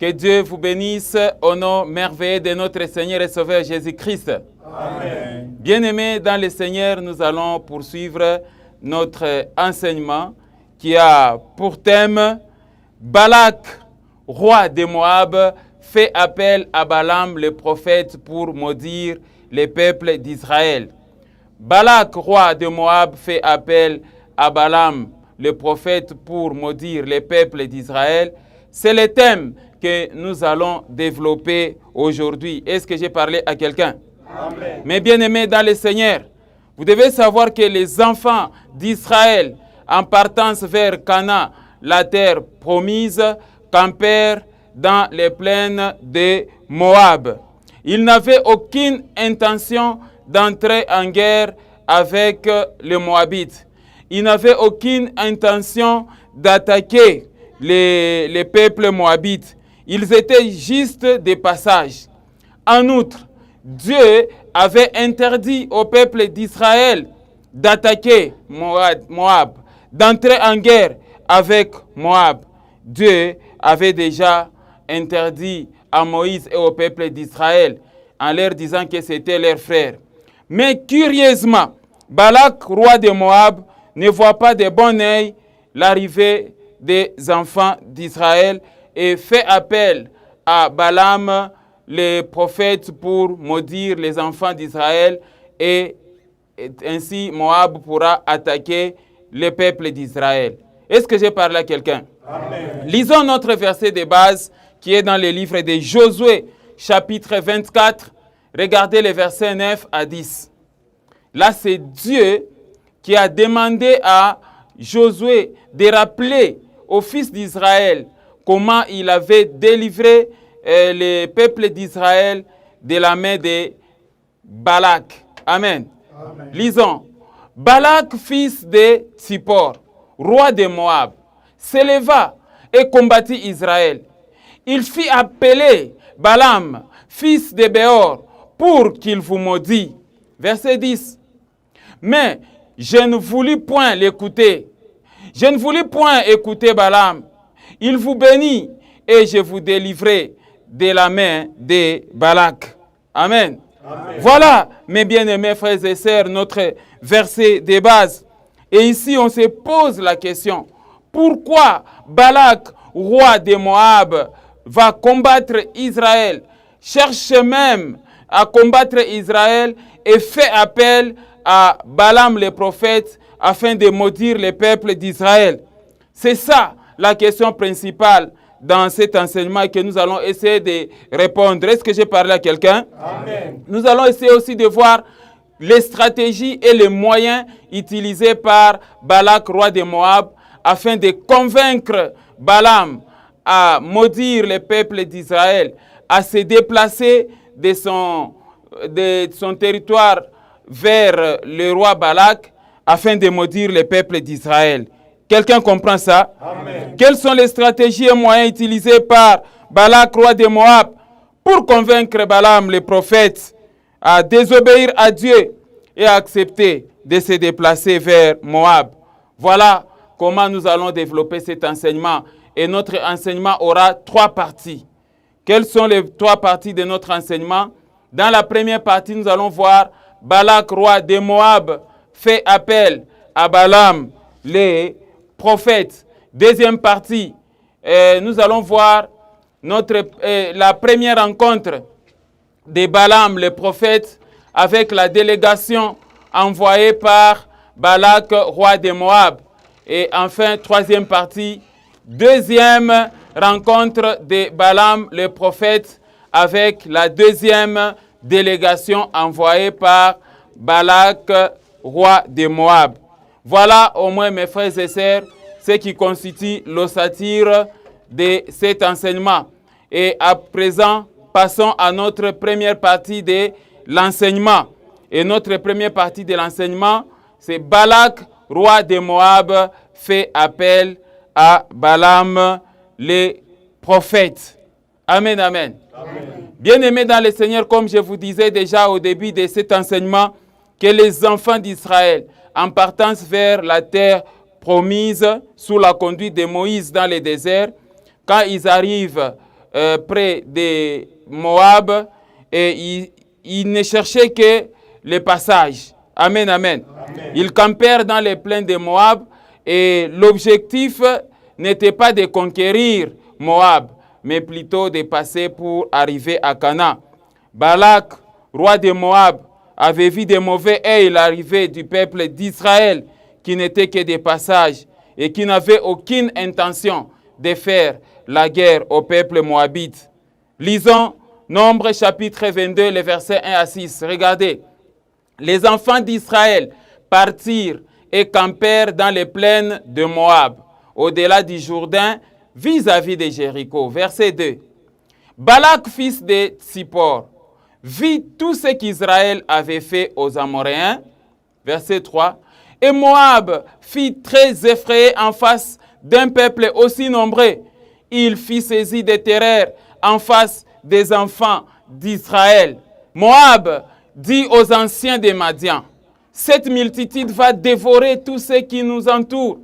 Que Dieu vous bénisse au nom merveilleux de notre Seigneur et Sauveur Jésus-Christ. Amen. Bien-aimés dans le Seigneur, nous allons poursuivre notre enseignement qui a pour thème Balak, roi de Moab, fait appel à Balaam le prophète pour maudire les peuples d'Israël. Balak, roi de Moab, fait appel à Balaam le prophète pour maudire les peuples d'Israël. C'est le thème que nous allons développer aujourd'hui. Est-ce que j'ai parlé à quelqu'un? Amen. Mais bien-aimés dans le Seigneur, vous devez savoir que les enfants d'Israël, en partance vers Canaan, la terre promise, campèrent dans les plaines de Moab. Ils n'avaient aucune intention d'entrer en guerre avec les Moabites. Ils n'avaient aucune intention d'attaquer les peuples moabites. Ils étaient juste des passages. En outre, Dieu avait interdit au peuple d'Israël d'attaquer Moab, d'entrer en guerre avec Moab. Dieu avait déjà interdit à Moïse et au peuple d'Israël en leur disant que c'était leurs frères. Mais curieusement, Balak, roi de Moab, ne voit pas de bon œil l'arrivée des enfants d'Israël et fait appel à Balaam, le prophète, pour maudire les enfants d'Israël et ainsi Moab pourra attaquer le peuple d'Israël. Est-ce que j'ai parlé à quelqu'un? Amen. Lisons notre verset de base qui est dans le livre de Josué, chapitre 24. Regardez les versets 9 à 10. Là, c'est Dieu qui a demandé à Josué de rappeler aux fils d'Israël comment il avait délivré le peuple d'Israël de la main de Balak. Amen. Amen. Lisons. Balak, fils de Tsippor, roi de Moab, s'éleva et combattit Israël. Il fit appeler Balaam, fils de Béor, pour qu'il vous maudit. Verset 10. Mais je ne voulus point l'écouter. Je ne voulus point écouter Balaam. Il vous bénit et je vous délivrai de la main de Balak. Amen. Amen. Voilà, mes bien-aimés frères et sœurs, notre verset de base. Et ici, on se pose la question, pourquoi Balak, roi de Moab, va combattre Israël, cherche même à combattre Israël et fait appel à Balaam le prophète afin de maudire les peuples d'Israël? C'est ça la question principale dans cet enseignement que nous allons essayer de répondre. Est-ce que j'ai parlé à quelqu'un? Amen. Nous allons essayer aussi de voir les stratégies et les moyens utilisés par Balak, roi de Moab, afin de convaincre Balaam à maudire les peuples d'Israël, à se déplacer de son territoire vers le roi Balak, afin de maudire les peuples d'Israël. Quelqu'un comprend ça? Amen. Quelles sont les stratégies et moyens utilisés par Balak, roi de Moab, pour convaincre Balaam, le prophète, à désobéir à Dieu et à accepter de se déplacer vers Moab? Voilà comment nous allons développer cet enseignement. Et notre enseignement aura 3 parties. Quelles sont les 3 parties de notre enseignement? Dans la première partie, nous allons voir Balak, roi de Moab, fait appel à Balaam, le prophète. Deuxième partie, nous allons voir la première rencontre de Balaam, le prophète, avec la délégation envoyée par Balak, roi de Moab. Et enfin, troisième partie, deuxième rencontre de Balaam, le prophète, avec la deuxième délégation envoyée par Balak, roi de Moab. Voilà au moins, mes frères et sœurs, ce qui constitue l'ossature de cet enseignement. Et à présent, passons à notre première partie de l'enseignement. Et notre première partie de l'enseignement, c'est Balak, roi de Moab, fait appel à Balaam, le prophète. Amen, amen. Amen. Bien-aimés dans le Seigneur, comme je vous disais déjà au début de cet enseignement, que les enfants d'Israël, en partance vers la terre promise sous la conduite de Moïse dans le désert, quand ils arrivent près de Moab et ils ne cherchaient que le passage. Amen, amen. Amen. Ils campèrent dans les plaines de Moab et l'objectif n'était pas de conquérir Moab, mais plutôt de passer pour arriver à Canaan. Balak, roi de Moab, avait vu de mauvais œil l'arrivée du peuple d'Israël qui n'était que des passages et qui n'avait aucune intention de faire la guerre au peuple moabite. Lisons Nombre chapitre 22, les versets 1 à 6. Regardez. Les enfants d'Israël partirent et campèrent dans les plaines de Moab, au-delà du Jourdain, vis-à-vis de Jéricho. Verset 2. Balak, fils de Tsippor, vit tout ce qu'Israël avait fait aux Amoréens. Verset 3. Et Moab fit très effrayé en face d'un peuple aussi nombreux. Il fit saisir des terreurs en face des enfants d'Israël. Moab dit aux anciens de Madian, cette multitude va dévorer tout ce qui nous entoure,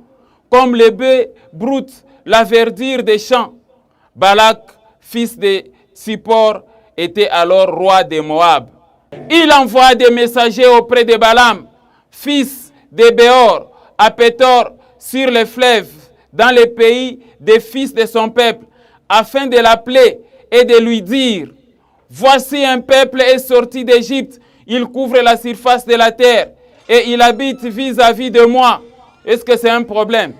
comme les bœufs broutent la verdure des champs. Balak, fils de Tsippor, était alors roi de Moab. Il envoie des messagers auprès de Balaam, fils de Béor, à Pétor, sur les fleuves, dans le pays des fils de son peuple, afin de l'appeler et de lui dire, voici un peuple est sorti d'Égypte, il couvre la surface de la terre et il habite vis-à-vis de moi. Est-ce que c'est un problème?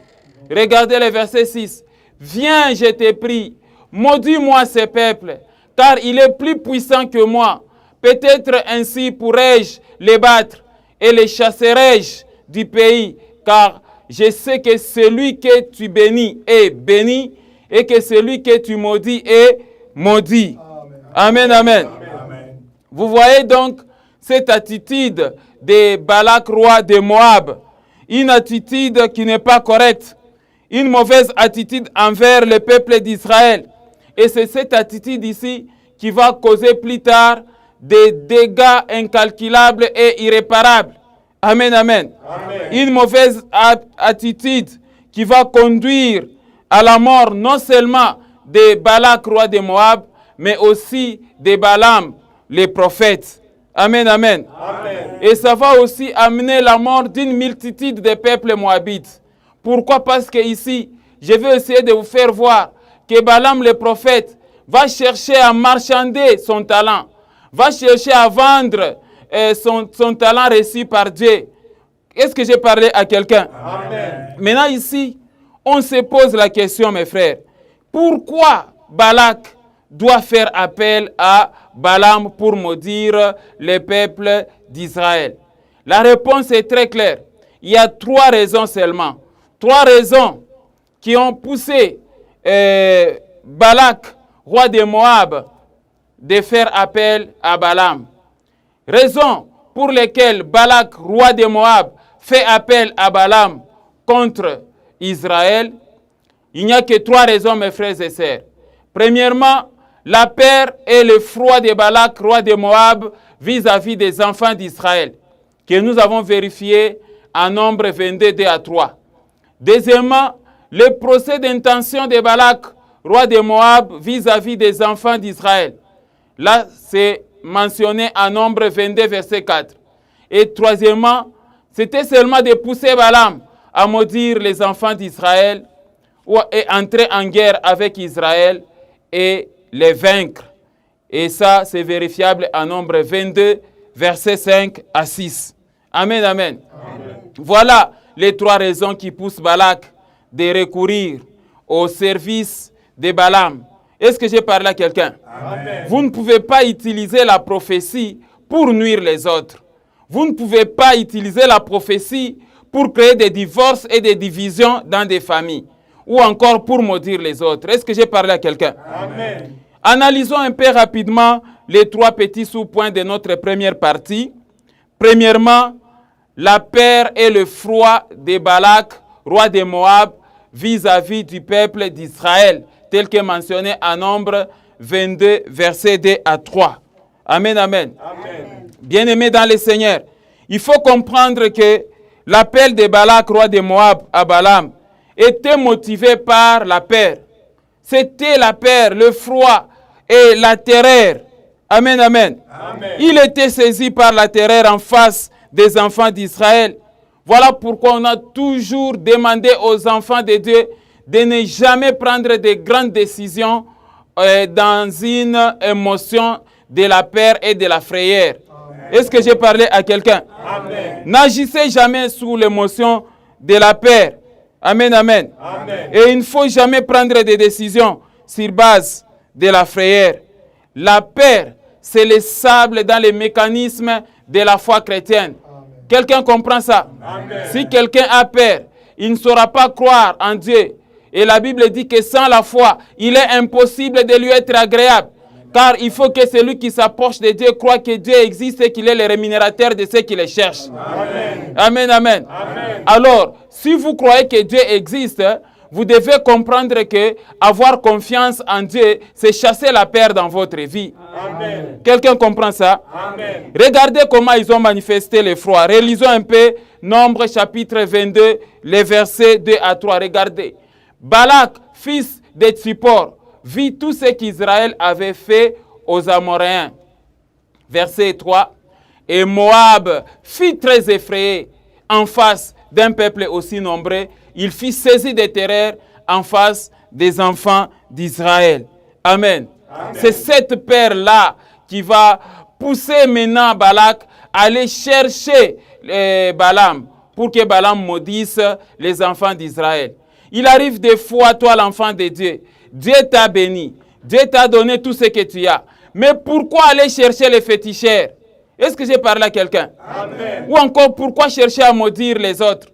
Regardez le verset 6. Viens, je te prie, maudis-moi ce peuple, car il est plus puissant que moi. Peut-être ainsi pourrais-je les battre et les chasserai-je du pays, car je sais que celui que tu bénis est béni et que celui que tu maudis est maudit. Amen, amen. Amen. Vous voyez donc cette attitude de Balak, roi de Moab, une attitude qui n'est pas correcte, une mauvaise attitude envers le peuple d'Israël. Et c'est cette attitude ici qui va causer plus tard des dégâts incalculables et irréparables. Amen, amen. Amen. Une mauvaise attitude qui va conduire à la mort non seulement de Balak, roi de Moab, mais aussi de Balaam, les prophètes. Amen, amen. Amen. Et ça va aussi amener la mort d'une multitude de peuples moabites. Pourquoi? Parce que ici, je vais essayer de vous faire voir que Balaam, le prophète, va chercher à marchander son talent, va chercher à vendre son talent reçu par Dieu. Est-ce que j'ai parlé à quelqu'un? Amen. Maintenant ici, on se pose la question, mes frères. Pourquoi Balak doit faire appel à Balaam pour maudire le peuple d'Israël? La réponse est très claire. Il y a 3 raisons seulement. 3 raisons qui ont poussé Balak, roi de Moab, de faire appel à Balaam. Raison pour lesquelles Balak, roi de Moab, fait appel à Balaam contre Israël. Il n'y a que 3 raisons, mes frères et sœurs. Premièrement, la peur et le froid de Balak, roi de Moab, vis-à-vis des enfants d'Israël, que nous avons vérifié en Nombre 22, 2 à 3. Deuxièmement, le procès d'intention de Balak, roi de Moab, vis-à-vis des enfants d'Israël. Là, c'est mentionné en Nombre 22, verset 4. Et troisièmement, c'était seulement de pousser Balaam à maudire les enfants d'Israël et entrer en guerre avec Israël et les vaincre. Et ça, c'est vérifiable en Nombre 22, versets 5 à 6. Amen, amen. Amen. Voilà les 3 raisons qui poussent Balak de recourir au service de Balaam. Est-ce que j'ai parlé à quelqu'un? Amen. Vous ne pouvez pas utiliser la prophétie pour nuire les autres. Vous ne pouvez pas utiliser la prophétie pour créer des divorces et des divisions dans des familles, ou encore pour maudire les autres. Est-ce que j'ai parlé à quelqu'un? Amen. Analysons un peu rapidement les 3 petits sous-points de notre première partie. Premièrement, la peur et le froid de Balak, roi de Moab, vis-à-vis du peuple d'Israël, tel que mentionné en Nombre 22, versets 2 à 3. Amen, amen. Amen. Bien-aimés dans le Seigneur, il faut comprendre que l'appel de Balak, roi de Moab, à Balaam, était motivé par la peur. C'était la peur, le froid et la terreur. Amen, amen. Amen. Il était saisi par la terreur en face des enfants d'Israël. Voilà pourquoi on a toujours demandé aux enfants de Dieu de ne jamais prendre de grandes décisions dans une émotion de la peur et de la frayeur. Est-ce que j'ai parlé à quelqu'un? N'agissez jamais sous l'émotion de la peur. Amen, amen. Amen. Et il ne faut jamais prendre des décisions sur base de la frayeur. La peur, c'est le sable dans les mécanismes de la foi chrétienne. Quelqu'un comprend ça? Amen. Si quelqu'un a peur, il ne saura pas croire en Dieu. Et la Bible dit que sans la foi, il est impossible de lui être agréable. Car il faut que celui qui s'approche de Dieu croit que Dieu existe et qu'il est le rémunérateur de ceux qui le cherchent. Amen. Amen, amen. Amen. Alors, si vous croyez que Dieu existe, vous devez comprendre que avoir confiance en Dieu, c'est chasser la peur dans votre vie. Amen. Quelqu'un comprend ça? Amen. Regardez comment ils ont manifesté l'effroi. Relisons un peu Nombre chapitre 22, les versets 2 à 3. Regardez. Balak, fils de Tsippor, vit tout ce qu'Israël avait fait aux Amoréens. Verset 3. Et Moab fut très effrayé en face d'un peuple aussi nombreux. Il fut saisi de terreur en face des enfants d'Israël. Amen. Amen. C'est cette peur-là qui va pousser maintenant Balak à aller chercher Balaam pour que Balaam maudisse les enfants d'Israël. Il arrive des fois, toi l'enfant de Dieu, Dieu t'a béni, Dieu t'a donné tout ce que tu as. Mais pourquoi aller chercher les féticheurs? Est-ce que j'ai parlé à quelqu'un? Amen. Ou encore, pourquoi chercher à maudire les autres?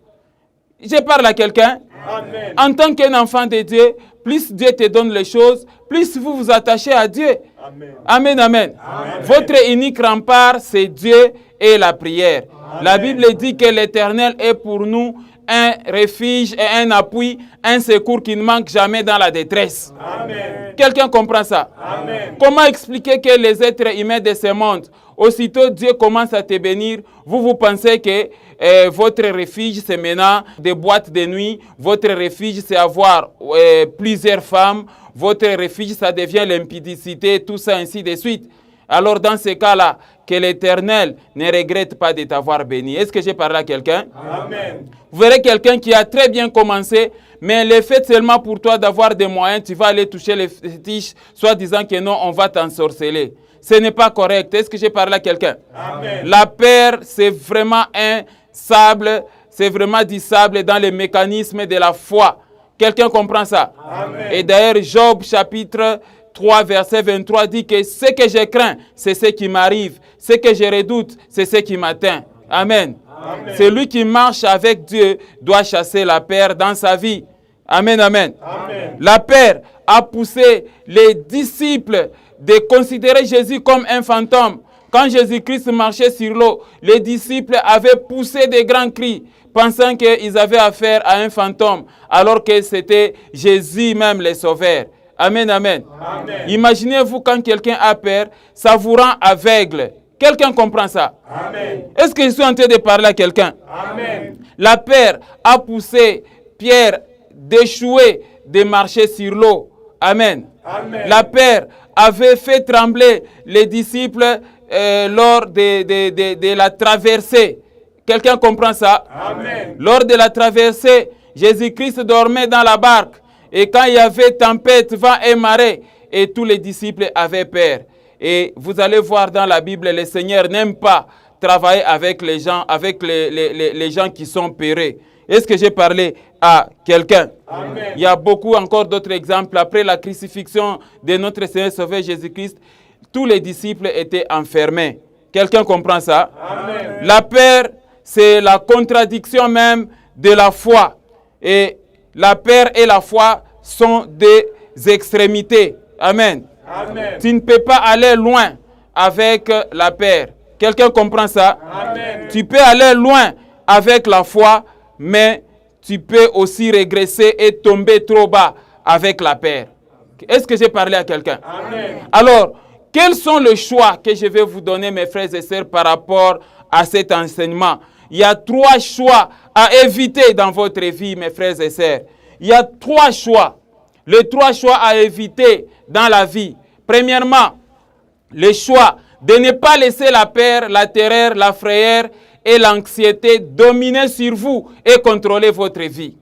Je parle à quelqu'un? Amen. En tant qu'un enfant de Dieu, plus Dieu te donne les choses, plus vous vous attachez à Dieu. Amen. Amen, amen. Amen. Votre unique rempart, c'est Dieu et la prière. Amen. La Bible dit que l'Éternel est pour nous un refuge et un appui, un secours qui ne manque jamais dans la détresse. Amen. Quelqu'un comprend ça? Amen. Comment expliquer que les êtres humains de ce monde, aussitôt Dieu commence à te bénir, vous pensez que votre refuge c'est maintenant des boîtes de nuit, votre refuge c'est avoir plusieurs femmes, votre refuge ça devient l'impudicité, tout ça ainsi de suite. Alors dans ce cas-là, que l'Éternel ne regrette pas de t'avoir béni. Est-ce que j'ai parlé à quelqu'un? Amen. Vous verrez quelqu'un qui a très bien commencé, mais le fait seulement pour toi d'avoir des moyens, tu vas aller toucher les fétiches, soit disant que non, on va t'ensorceler. Ce n'est pas correct. Est-ce que j'ai parlé à quelqu'un? Amen. La peur, c'est vraiment un sable, c'est vraiment du sable dans les mécanismes de la foi. Quelqu'un comprend ça? Amen. Et d'ailleurs, Job chapitre 3, verset 23 dit que ce que je crains, c'est ce qui m'arrive. Ce que je redoute, c'est ce qui m'atteint. Amen. Amen. Celui qui marche avec Dieu doit chasser la peur dans sa vie. Amen, amen. Amen. La peur a poussé les disciples de considérer Jésus comme un fantôme. Quand Jésus-Christ marchait sur l'eau, les disciples avaient poussé des grands cris, pensant qu'ils avaient affaire à un fantôme, alors que c'était Jésus même le sauveur. Amen, amen. Amen. Imaginez-vous quand quelqu'un a peur, ça vous rend aveugle. Quelqu'un comprend ça? Amen. Est-ce que je suis en train de parler à quelqu'un? Amen. La peur a poussé Pierre d'échouer de marcher sur l'eau. Amen. Amen. La peur avait fait trembler les disciples lors de la traversée. Quelqu'un comprend ça? Amen. Lors de la traversée, Jésus-Christ dormait dans la barque. Et quand il y avait tempête, vent et marée, et tous les disciples avaient peur. Et vous allez voir dans la Bible, le Seigneur n'aime pas travailler avec les gens, les gens qui sont peureux. Est-ce que j'ai parlé à quelqu'un? Amen. Il y a beaucoup encore d'autres exemples. Après la crucifixion de notre Seigneur Sauveur Jésus-Christ, tous les disciples étaient enfermés. Quelqu'un comprend ça? Amen. La peur, c'est la contradiction même de la foi. Et la peur et la foi sont des extrémités. Amen. Amen. Tu ne peux pas aller loin avec la peur. Quelqu'un comprend ça? Amen. Tu peux aller loin avec la foi, mais tu peux aussi régresser et tomber trop bas avec la peur. Est-ce que j'ai parlé à quelqu'un? Amen. Alors, quels sont les choix que je vais vous donner, mes frères et sœurs, par rapport à cet enseignement? Il y a 3 choix à éviter dans votre vie, mes frères et sœurs. Il y a 3 choix. Les 3 choix à éviter dans la vie. Premièrement, le choix de ne pas laisser la peur, la terreur, la frayeur et l'anxiété dominer sur vous et contrôler votre vie.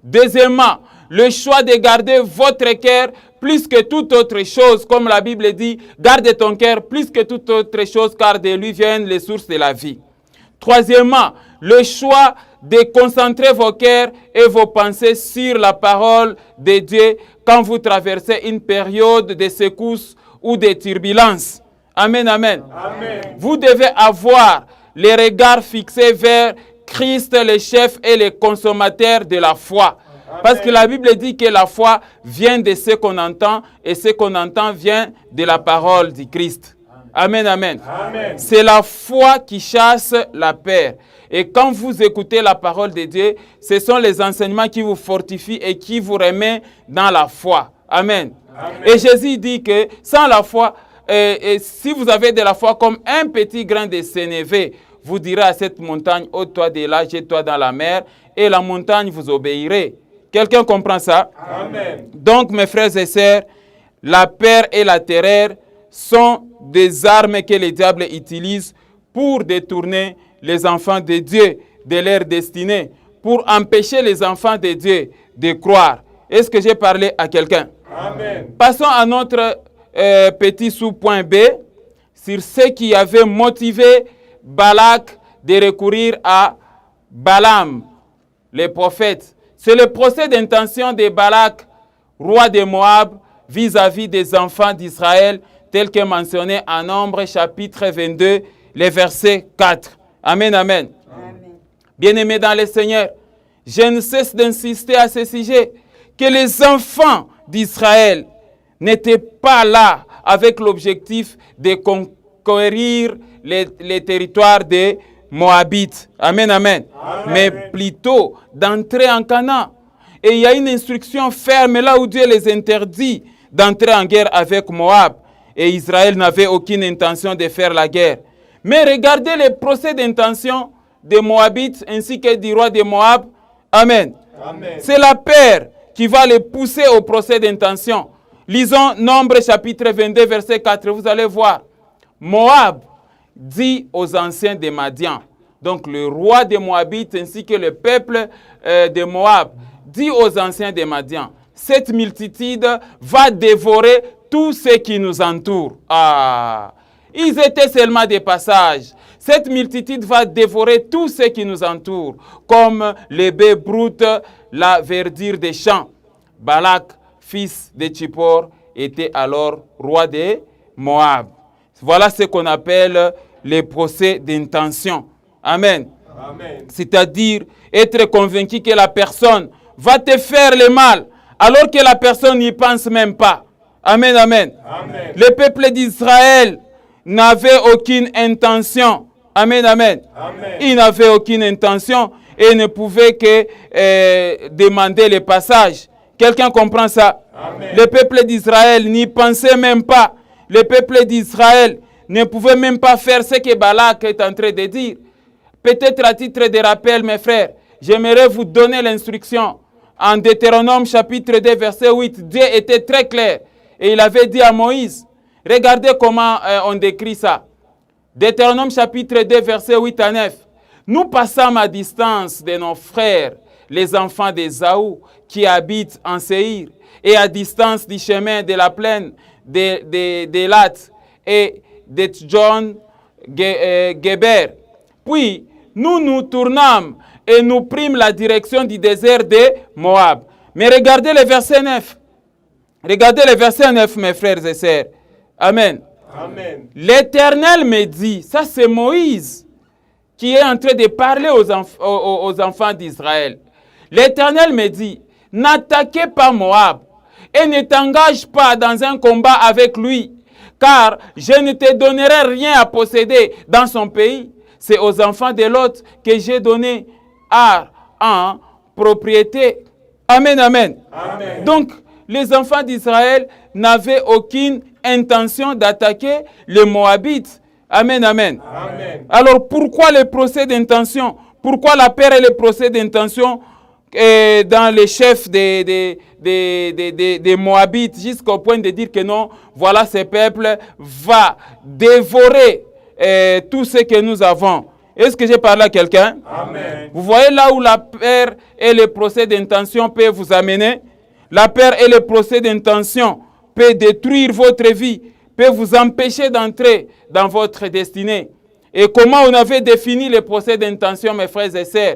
Deuxièmement, le choix de garder votre cœur plus que toute autre chose, comme la Bible dit, garde ton cœur plus que toute autre chose, car de lui viennent les sources de la vie. Troisièmement, le choix de concentrer vos cœurs et vos pensées sur la parole de Dieu quand vous traversez une période de secousse ou de turbulence. Amen, amen. Amen. Vous devez avoir les regards fixés vers Christ, le chef et le consommateur de la foi. Parce que la Bible dit que la foi vient de ce qu'on entend et ce qu'on entend vient de la parole du Christ. Amen, amen. Amen. C'est la foi qui chasse la peur. Et quand vous écoutez la parole de Dieu, ce sont les enseignements qui vous fortifient et qui vous remettent dans la foi. Amen. Amen. Et Jésus dit que sans la foi, si vous avez de la foi comme un petit grain de sénévé, vous direz à cette montagne, ôte-toi de là, jette-toi dans la mer, et la montagne vous obéirait. Quelqu'un comprend ça? Amen. Donc, mes frères et sœurs, la peur et la terreur sont des armes que le diable utilise pour détourner les enfants de Dieu de leur destinée, pour empêcher les enfants de Dieu de croire. Est-ce que j'ai parlé à quelqu'un? Amen. Passons à notre petit sous-point B, sur ce qui avait motivé Balak de recourir à Balaam, le prophète. C'est le procès d'intention de Balak, roi de Moab, vis-à-vis des enfants d'Israël, tel que mentionné en Nombre, chapitre 22, le verset 4. Amen, amen. Amen. Bien-aimés dans le Seigneur, je ne cesse d'insister à ce sujet, que les enfants d'Israël n'étaient pas là avec l'objectif de conquérir les territoires des Moabites. Amen, amen. Amen. Mais plutôt d'entrer en Canaan. Et il y a une instruction ferme là où Dieu les interdit d'entrer en guerre avec Moab. Et Israël n'avait aucune intention de faire la guerre. Mais regardez les procès d'intention des Moabites ainsi que du roi de Moab. Amen. Amen. C'est la peur qui va les pousser au procès d'intention. Lisons Nombre chapitre 22 verset 4. Vous allez voir. Moab dit aux anciens de Madian, donc le roi des Moabites ainsi que le peuple de Moab, dit aux anciens de Madian, cette multitude va dévorer tout ce qui nous entoure. Ah, ils étaient seulement des passages. Cette multitude va dévorer tout ce qui nous entoure, comme les baies broutes, la verdure des champs. Balak, fils de Tsippor, était alors roi de Moab. Voilà ce qu'on appelle les procès d'intention. Amen. Amen. C'est-à-dire être convaincu que la personne va te faire le mal, alors que la personne n'y pense même pas. Amen, amen. Amen. Le peuple d'Israël n'avait aucune intention. Amen, amen. Amen. Il n'avait aucune intention et ne pouvait que demander le passage. Quelqu'un comprend ça? Amen. Le peuple d'Israël n'y pensait même pas. Le peuple d'Israël ne pouvait même pas faire ce que Balak est en train de dire. Peut-être à titre de rappel, mes frères, j'aimerais vous donner l'instruction. En Deutéronome chapitre 2, verset 8, Dieu était très clair. Et il avait dit à Moïse, regardez comment on décrit ça. Deutéronome chapitre 2, verset 8 à 9. Nous passâmes à distance de nos frères, les enfants d'Ésaü, qui habitent en Séhir, et à distance du chemin de la plaine d'Élat et de John Geber. Puis, nous nous tournâmes et nous prîmes la direction du désert de Moab. Mais regardez le verset 9. Regardez le verset 9, mes frères et sœurs. Amen. Amen. L'Éternel me dit, ça c'est Moïse qui est en train de parler aux enfants d'Israël. L'Éternel me dit, n'attaquez pas Moab et ne t'engage pas dans un combat avec lui, car je ne te donnerai rien à posséder dans son pays. C'est aux enfants de Lot que j'ai donné en propriété. Amen, amen. Amen. Donc, les enfants d'Israël n'avaient aucune intention d'attaquer les Moabites. Amen, amen. Amen. Alors, pourquoi le procès d'intention? Pourquoi la peur et le procès d'intention dans les chefs des Moabites, jusqu'au point de dire que non, voilà, ce peuple va dévorer tout ce que nous avons. Est-ce que j'ai parlé à quelqu'un? Amen. Vous voyez là où la peur et le procès d'intention peuvent vous amener? La peur et le procès d'intention peuvent détruire votre vie, peuvent vous empêcher d'entrer dans votre destinée. Et comment on avait défini le procès d'intention, mes frères et sœurs?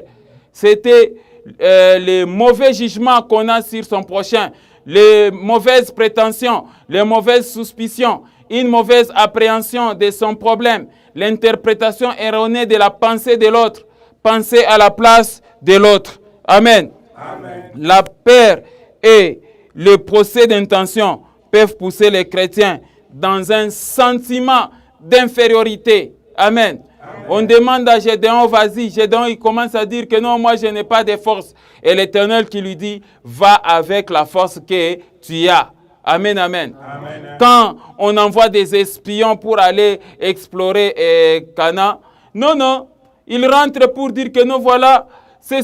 C'était les mauvais jugements qu'on a sur son prochain, les mauvaises prétentions, les mauvaises suspicions, une mauvaise appréhension de son problème, l'interprétation erronée de la pensée de l'autre, penser à la place de l'autre. Amen. Amen. La peur et le procès d'intention peuvent pousser les chrétiens dans un sentiment d'infériorité. Amen. On demande à Gédéon, vas-y. Gédéon, il commence à dire que non, moi je n'ai pas de force. Et l'Éternel qui lui dit, va avec la force que tu as. Amen, amen. Amen. Quand on envoie des espions pour aller explorer Canaan, non, ils rentrent pour dire que non, voilà, c'est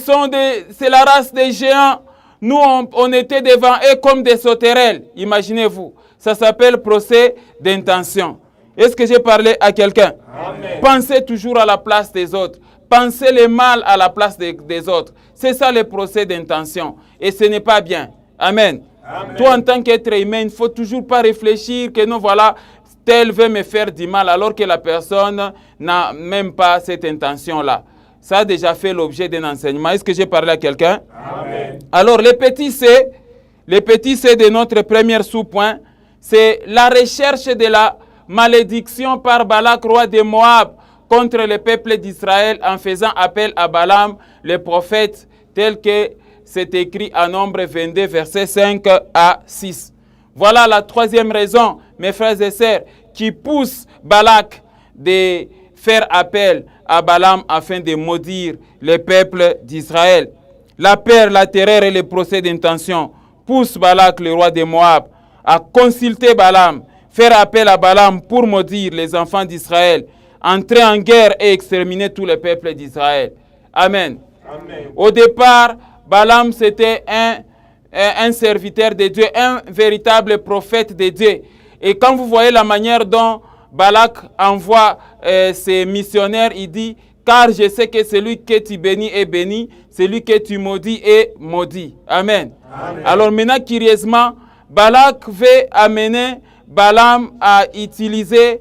la race des géants. Nous, on était devant eux comme des sauterelles. Imaginez-vous. Ça s'appelle procès d'intention. Est-ce que j'ai parlé à quelqu'un? Amen. Pensez toujours à la place des autres. Pensez le mal à la place des autres. C'est ça le procès d'intention. Et ce n'est pas bien. Amen. Amen. Toi, en tant qu'être humain, il ne faut toujours pas réfléchir que non, voilà, tel veut me faire du mal alors que la personne n'a même pas cette intention-là. Ça a déjà fait l'objet d'un enseignement. Est-ce que j'ai parlé à quelqu'un? Amen. Alors, le petit C de notre premier sous-point, c'est la recherche de la malédiction par Balak, roi de Moab, contre le peuple d'Israël en faisant appel à Balaam, le prophète, tel que c'est écrit en Nombre 22, versets 5 à 6. Voilà la troisième raison, mes frères et sœurs, qui pousse Balak de faire appel à Balaam afin de maudire le peuple d'Israël. La peur, la terreur et le procès d'intention poussent Balak, le roi de Moab, à consulter Balaam, faire appel à Balaam pour maudire les enfants d'Israël, entrer en guerre et exterminer tout le peuple d'Israël. Amen. Amen. Au départ, Balaam, c'était un serviteur de Dieu, un véritable prophète de Dieu. Et quand vous voyez la manière dont Balak envoie ses missionnaires, il dit, car je sais que celui que tu bénis est béni, celui que tu maudis est maudit. Amen. Amen. Alors maintenant, curieusement, Balak veut amener Balaam à utiliser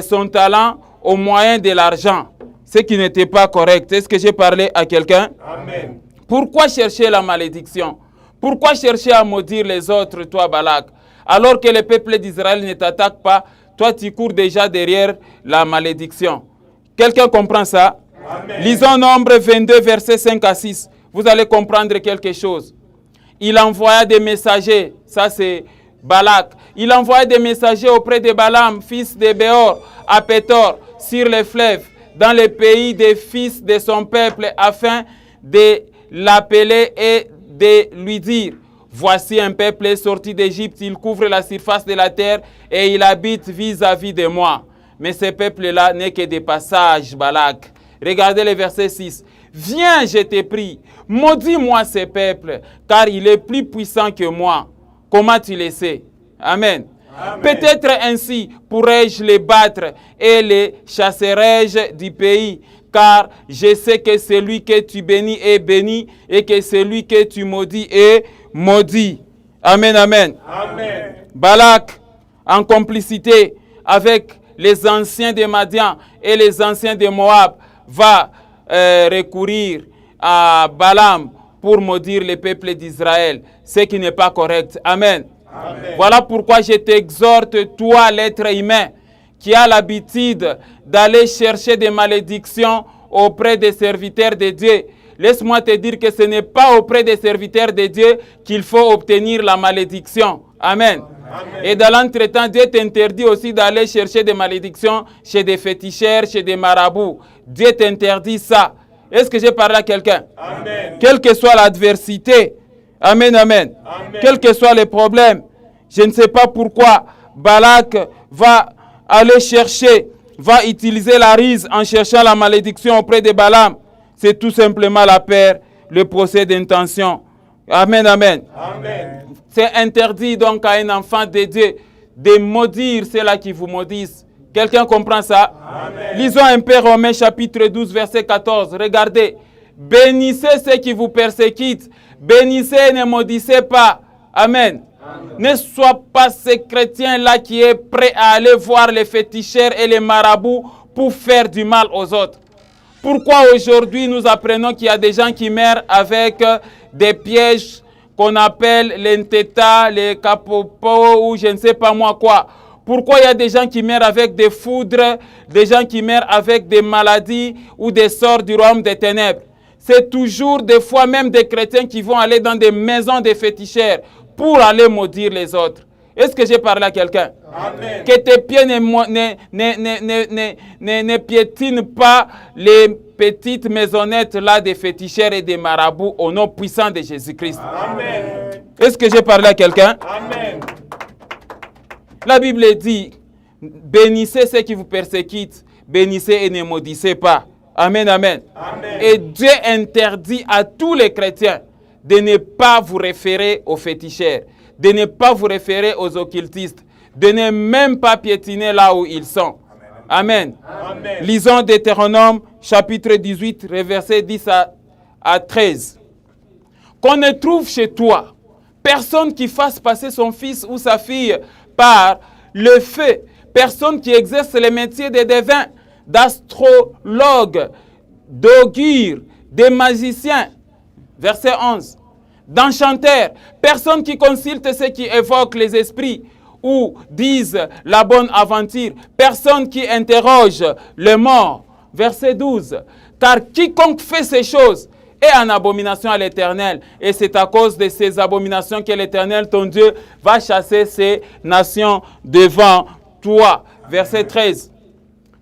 son talent au moyen de l'argent, ce qui n'était pas correct. Est-ce que j'ai parlé à quelqu'un? Amen. Pourquoi chercher la malédiction? Pourquoi chercher à maudire les autres, toi, Balak? Alors que le peuple d'Israël ne t'attaque pas, toi, tu cours déjà derrière la malédiction. Quelqu'un comprend ça? Amen. Lisons Nombre 22, versets 5 à 6. Vous allez comprendre quelque chose. Il envoya des messagers, ça c'est Balak. Il envoya des messagers auprès de Balaam, fils de Béor, à Pétor, sur les fleuves, dans le pays des fils de son peuple, afin de l'appeler et de lui dire, voici un peuple sorti d'Égypte, il couvre la surface de la terre et il habite vis-à-vis de moi. Mais ce peuple-là n'est que des passages, Balak. Regardez le verset 6. Viens, je te prie, maudis-moi ce peuple, car il est plus puissant que moi. Comment tu le sais? Amen. Amen. Peut-être ainsi pourrais-je les battre et les chasserai-je du pays, car je sais que celui que tu bénis est béni et que celui que tu maudis est maudit. Amen, amen. Amen. Balak, en complicité avec les anciens de Madian et les anciens de Moab, va recourir à Balaam pour maudire le peuple d'Israël, ce qui n'est pas correct. Amen. Amen. Voilà pourquoi je t'exhorte, toi, l'être humain, qui a l'habitude d'aller chercher des malédictions auprès des serviteurs de Dieu. Laisse-moi te dire que ce n'est pas auprès des serviteurs de Dieu qu'il faut obtenir la malédiction. Amen. Amen. Et dans l'entretemps, Dieu t'interdit aussi d'aller chercher des malédictions chez des féticheurs, chez des marabouts. Dieu t'interdit ça. Est-ce que j'ai parlé à quelqu'un? Amen. Quelle que soit l'adversité. Amen, amen. Amen. Quels que soient les problèmes. Je ne sais pas pourquoi Balak va aller chercher, va utiliser la ruse en cherchant la malédiction auprès de Balaam. C'est tout simplement la peur le procès d'intention. Amen, amen. Amen. C'est interdit donc à un enfant de Dieu de maudire ceux-là qui vous maudissent. Quelqu'un comprend ça? Amen. Lisons un peu Romains chapitre 12, verset 14. Regardez. Bénissez ceux qui vous persécutent. Bénissez et ne maudissez pas. Amen. Ne sois pas ce chrétien-là qui est prêt à aller voir les féticheurs et les marabouts pour faire du mal aux autres. Pourquoi aujourd'hui nous apprenons qu'il y a des gens qui meurent avec des pièges qu'on appelle les nteta, les capopos ou je ne sais pas moi quoi? Pourquoi il y a des gens qui meurent avec des foudres, des gens qui meurent avec des maladies ou des sorts du royaume des ténèbres? C'est toujours des fois même des chrétiens qui vont aller dans des maisons des féticheurs pour aller maudire les autres. Est-ce que j'ai parlé à quelqu'un? Amen. Que tes pieds ne piétinent pas les petites maisonnettes là des féticheurs et des marabouts au nom puissant de Jésus-Christ. Amen. Est-ce que j'ai parlé à quelqu'un? Amen. La Bible dit, bénissez ceux qui vous persécutent, bénissez et ne maudissez pas. Amen, amen. Amen. Et Dieu interdit à tous les chrétiens de ne pas vous référer aux féticheurs, de ne pas vous référer aux occultistes, de ne même pas piétiner là où ils sont. Amen. Amen. Lisons Deutéronome chapitre 18, versets 10 à 13. Qu'on ne trouve chez toi personne qui fasse passer son fils ou sa fille par le feu, personne qui exerce les métiers de devins, d'astrologues, d'augures, de magiciens. Verset 11. D'enchanteurs, personne qui consulte ceux qui évoquent les esprits ou disent la bonne aventure, personne qui interroge les morts. Verset 12. Car quiconque fait ces choses est en abomination à l'Éternel. Et c'est à cause de ces abominations que l'Éternel, ton Dieu, va chasser ces nations devant toi. Verset 13.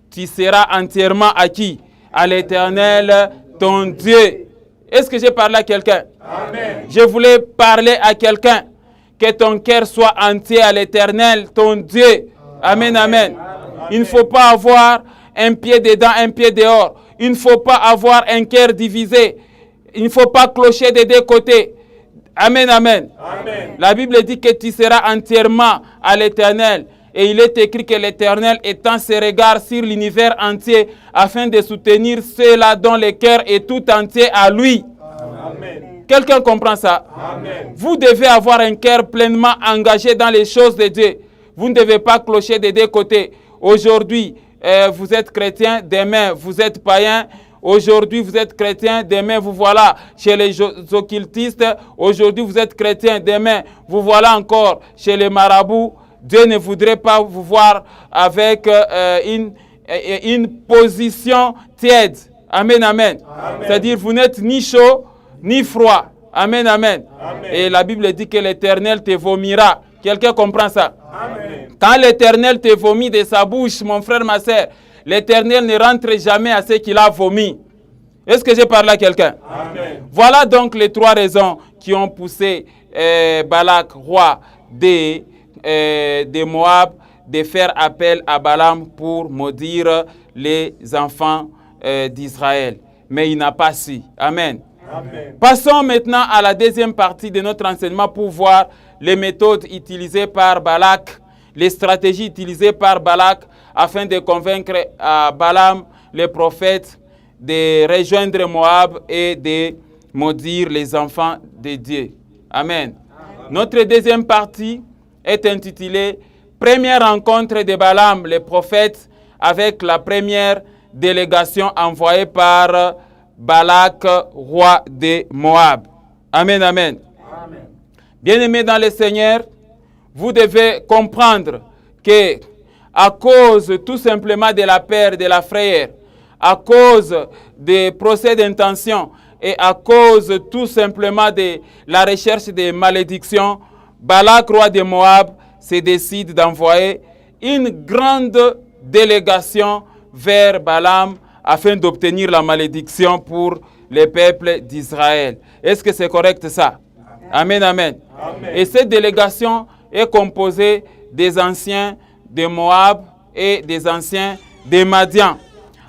Tu seras entièrement acquis à l'Éternel, ton Dieu. Est-ce que j'ai parlé à quelqu'un? Amen. Je voulais parler à quelqu'un. Que ton cœur soit entier à l'Éternel, ton Dieu. Amen, amen. Il ne faut pas avoir un pied dedans, un pied dehors. Il ne faut pas avoir un cœur divisé. Il ne faut pas clocher des deux côtés. Amen, amen. Amen. La Bible dit que tu seras entièrement à l'Éternel. Et il est écrit que l'Éternel étend ses regards sur l'univers entier afin de soutenir ceux-là dont le cœur est tout entier à lui. Amen. Quelqu'un comprend ça? Amen. Vous devez avoir un cœur pleinement engagé dans les choses de Dieu. Vous ne devez pas clocher des deux côtés. Aujourd'hui, vous êtes chrétien, demain vous êtes païen. Aujourd'hui, vous êtes chrétien, demain vous voilà chez les occultistes. Aujourd'hui, vous êtes chrétien, demain vous voilà encore chez les marabouts. Dieu ne voudrait pas vous voir avec une position tiède. Amen, amen. C'est-à-dire, vous n'êtes ni chaud, ni froid. Amen, amen. Amen. Et la Bible dit que l'Éternel te vomira. Quelqu'un comprend ça? Amen. Quand l'Éternel te vomit de sa bouche, mon frère, ma sœur, l'Éternel ne rentre jamais à ce qu'il a vomi. Est-ce que j'ai parlé à quelqu'un? Amen. Voilà donc les trois raisons qui ont poussé Balak, roi de Moab, de faire appel à Balaam pour maudire les enfants d'Israël. Mais il n'a pas su. Amen. Amen. Passons maintenant à la deuxième partie de notre enseignement pour voir les méthodes utilisées par Balak, les stratégies utilisées par Balak afin de convaincre Balaam, le prophète, de rejoindre Moab et de maudire les enfants de Dieu. Amen. Notre deuxième partie est intitulée « Première rencontre de Balaam, le prophète, avec la première délégation envoyée par Balak, roi de Moab. » Amen, amen. Amen. Bien-aimés dans le Seigneur, vous devez comprendre que à cause tout simplement de la peur, de la frayeur, à cause des procès d'intention et à cause tout simplement de la recherche des malédictions, Balak, roi de Moab, se décide d'envoyer une grande délégation vers Balaam afin d'obtenir la malédiction pour le peuple d'Israël. Est-ce que c'est correct ça? Amen, amen. Amen. Et cette délégation est composée des anciens de Moab et des anciens de Madian.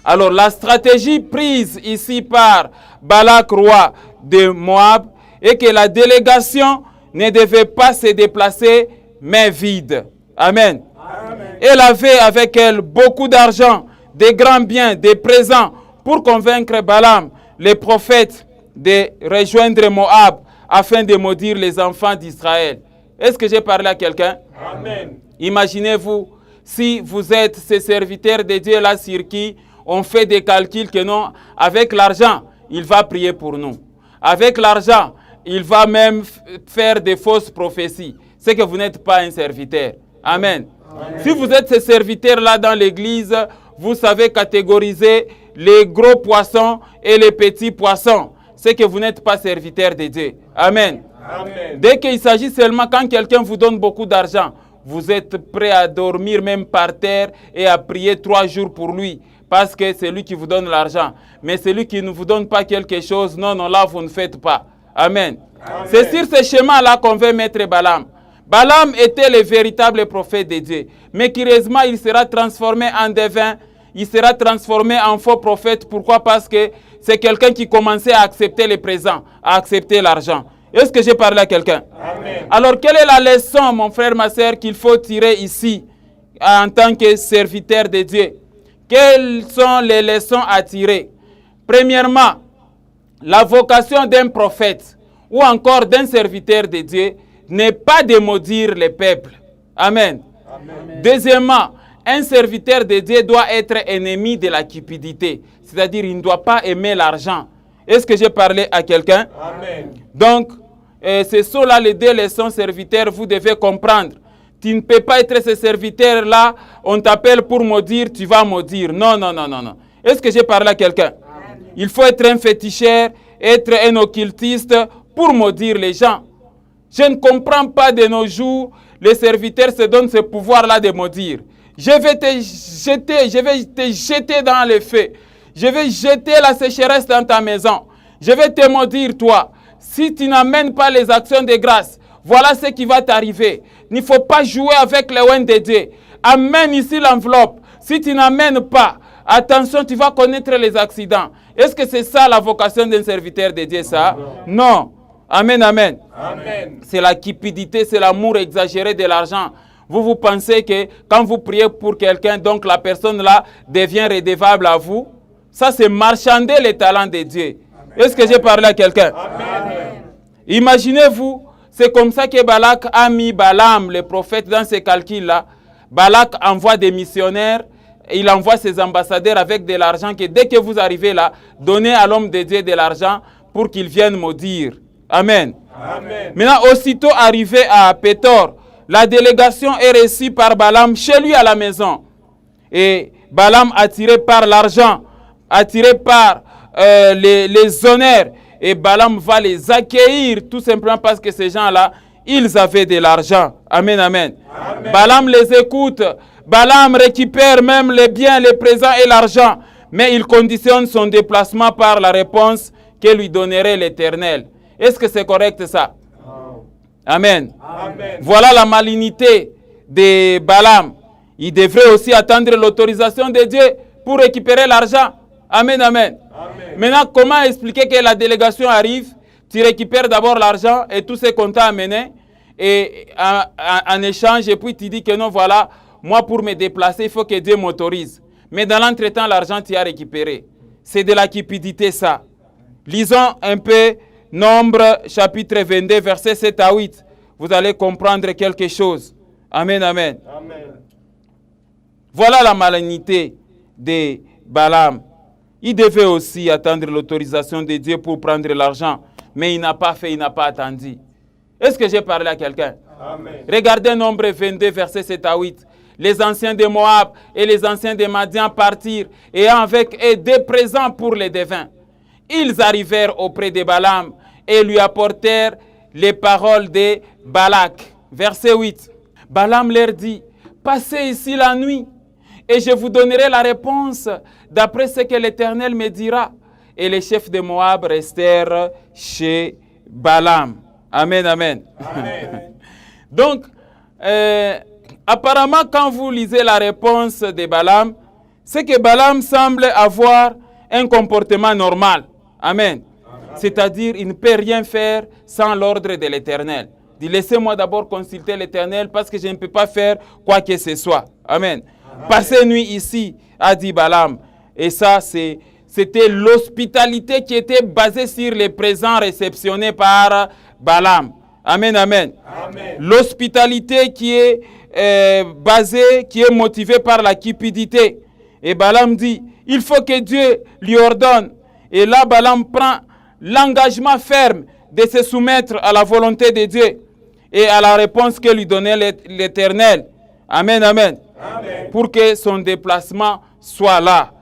Alors la stratégie prise ici par Balak, roi de Moab et que la délégation ne devait pas se déplacer main vide. Amen. Amen. Elle avait avec elle beaucoup d'argent, des grands biens, des présents pour convaincre Balaam, les prophètes, de rejoindre Moab afin de maudire les enfants d'Israël. Est-ce que j'ai parlé à quelqu'un? Amen. Imaginez-vous, si vous êtes ces serviteurs de Dieu là sur qui on fait des calculs que non, avec l'argent, il va prier pour nous. Avec l'argent, il va même faire des fausses prophéties. C'est que vous n'êtes pas un serviteur. Amen. Amen. Si vous êtes ces serviteurs-là dans l'église, vous savez catégoriser les gros poissons et les petits poissons. C'est que vous n'êtes pas serviteur de Dieu. Amen. Amen. Dès qu'il s'agit seulement quand quelqu'un vous donne beaucoup d'argent, vous êtes prêt à dormir même par terre et à prier 3 jours pour lui. Parce que c'est lui qui vous donne l'argent. Mais celui qui ne vous donne pas quelque chose, non, là, vous ne faites pas. Amen. Amen. C'est sur ce chemin-là qu'on veut mettre Balaam. Balaam était le véritable prophète de Dieu. Mais curieusement, il sera transformé en devin. Il sera transformé en faux prophète. Pourquoi? Parce que c'est quelqu'un qui commençait à accepter les présents, à accepter l'argent. Est-ce que j'ai parlé à quelqu'un? Amen. Alors, quelle est la leçon, mon frère, ma soeur, qu'il faut tirer ici en tant que serviteur de Dieu? Quelles sont les leçons à tirer? Premièrement, la vocation d'un prophète ou encore d'un serviteur de Dieu n'est pas de maudire les peuples. Amen. Amen. Deuxièmement, un serviteur de Dieu doit être ennemi de la cupidité. C'est-à-dire, il ne doit pas aimer l'argent. Est-ce que j'ai parlé à quelqu'un? Amen. Donc, ce sont là les 2 leçons serviteurs, vous devez comprendre. Tu ne peux pas être ce serviteur-là, on t'appelle pour maudire, tu vas maudire. Non. Est-ce que j'ai parlé à quelqu'un? Il faut être un féticheur, être un occultiste pour maudire les gens. Je ne comprends pas de nos jours, les serviteurs se donnent ce pouvoir-là de maudire. Je vais te jeter dans le feu. Je vais jeter la sécheresse dans ta maison. Je vais te maudire, toi. Si tu n'amènes pas les actions de grâce, voilà ce qui va t'arriver. Il ne faut pas jouer avec les oins de Dieu. Amène ici l'enveloppe. Si tu n'amènes pas, attention, tu vas connaître les accidents. Est-ce que c'est ça la vocation d'un serviteur de Dieu, ça? Non. Amen, amen. Amen. C'est la cupidité, c'est l'amour exagéré de l'argent. Vous pensez que quand vous priez pour quelqu'un, donc la personne là devient redevable à vous. Ça, c'est marchander les talents de Dieu. Est-ce que j'ai parlé à quelqu'un? Amen. Imaginez-vous, c'est comme ça que Balak a mis Balaam, le prophète, dans ces calculs-là. Balak envoie des missionnaires, il envoie ses ambassadeurs avec de l'argent que dès que vous arrivez là, donnez à l'homme de Dieu de l'argent pour qu'il vienne maudire. Amen. Amen. Maintenant, aussitôt arrivé à Pétor, la délégation est reçue par Balaam chez lui à la maison. Et Balaam, attiré par l'argent, attiré par les honneurs, et Balaam va les accueillir tout simplement parce que ces gens-là, ils avaient de l'argent. Amen, amen. Amen. Balaam les écoute. Balaam récupère même les biens, les présents et l'argent. Mais il conditionne son déplacement par la réponse que lui donnerait l'Éternel. Est-ce que c'est correct ça? Amen. Amen. Voilà la malignité de Balaam. Il devrait aussi attendre l'autorisation de Dieu pour récupérer l'argent. Amen, amen. Amen. Maintenant, comment expliquer que la délégation arrive, tu récupères d'abord l'argent et tout ce qu'on t'a amené, et en échange, et puis tu dis que non, voilà, moi pour me déplacer, il faut que Dieu m'autorise. Mais dans l'entretemps, l'argent tu as récupéré. C'est de la cupidité, ça. Lisons un peu Nombre, chapitre 22, versets 7 à 8. Vous allez comprendre quelque chose. Amen, amen. Amen. Voilà la malignité de Balaam. Il devait aussi attendre l'autorisation de Dieu pour prendre l'argent. Mais il n'a pas fait, il n'a pas attendu. Est-ce que j'ai parlé à quelqu'un? Amen. Regardez Nombre 22, versets 7 à 8. Les anciens de Moab et les anciens de Madian partirent, ayant avec eux des présents pour les devins. Ils arrivèrent auprès de Balaam et lui apportèrent les paroles de Balak. Verset 8. Balaam leur dit, passez ici la nuit et je vous donnerai la réponse d'après ce que l'Éternel me dira. Et les chefs de Moab restèrent chez Balaam. Amen, amen. Amen. Donc, apparemment, quand vous lisez la réponse de Balaam, c'est que Balaam semble avoir un comportement normal. Amen. C'est-à-dire, il ne peut rien faire sans l'ordre de l'Éternel. Dit, laissez-moi d'abord consulter l'Éternel parce que je ne peux pas faire quoi que ce soit. Amen. Passez nuit ici, a dit Balaam. Et ça, c'était l'hospitalité qui était basée sur les présents réceptionnés par Balaam. Amen, amen. L'hospitalité qui est basée, qui est motivée par la cupidité. Et Balaam dit, il faut que Dieu lui ordonne. Et là, Balaam prend l'engagement ferme de se soumettre à la volonté de Dieu et à la réponse que lui donnait l'Éternel. Amen, amen. Amen. Pour que son déplacement soit là.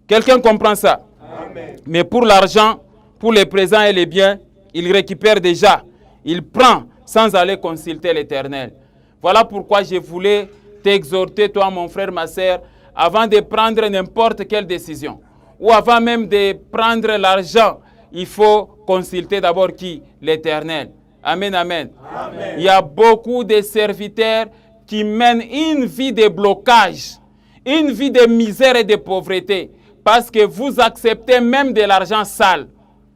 Quelqu'un comprend ça? Amen. Mais pour l'argent, pour les présents et les biens, il récupère déjà. Il prend sans aller consulter l'Éternel. Voilà pourquoi je voulais t'exhorter, toi, mon frère, ma sœur, avant de prendre n'importe quelle décision, ou avant même de prendre l'argent, il faut consulter d'abord qui? L'Éternel. Amen, amen. Amen. Il y a beaucoup de serviteurs qui mènent une vie de blocage, une vie de misère et de pauvreté, parce que vous acceptez même de l'argent sale.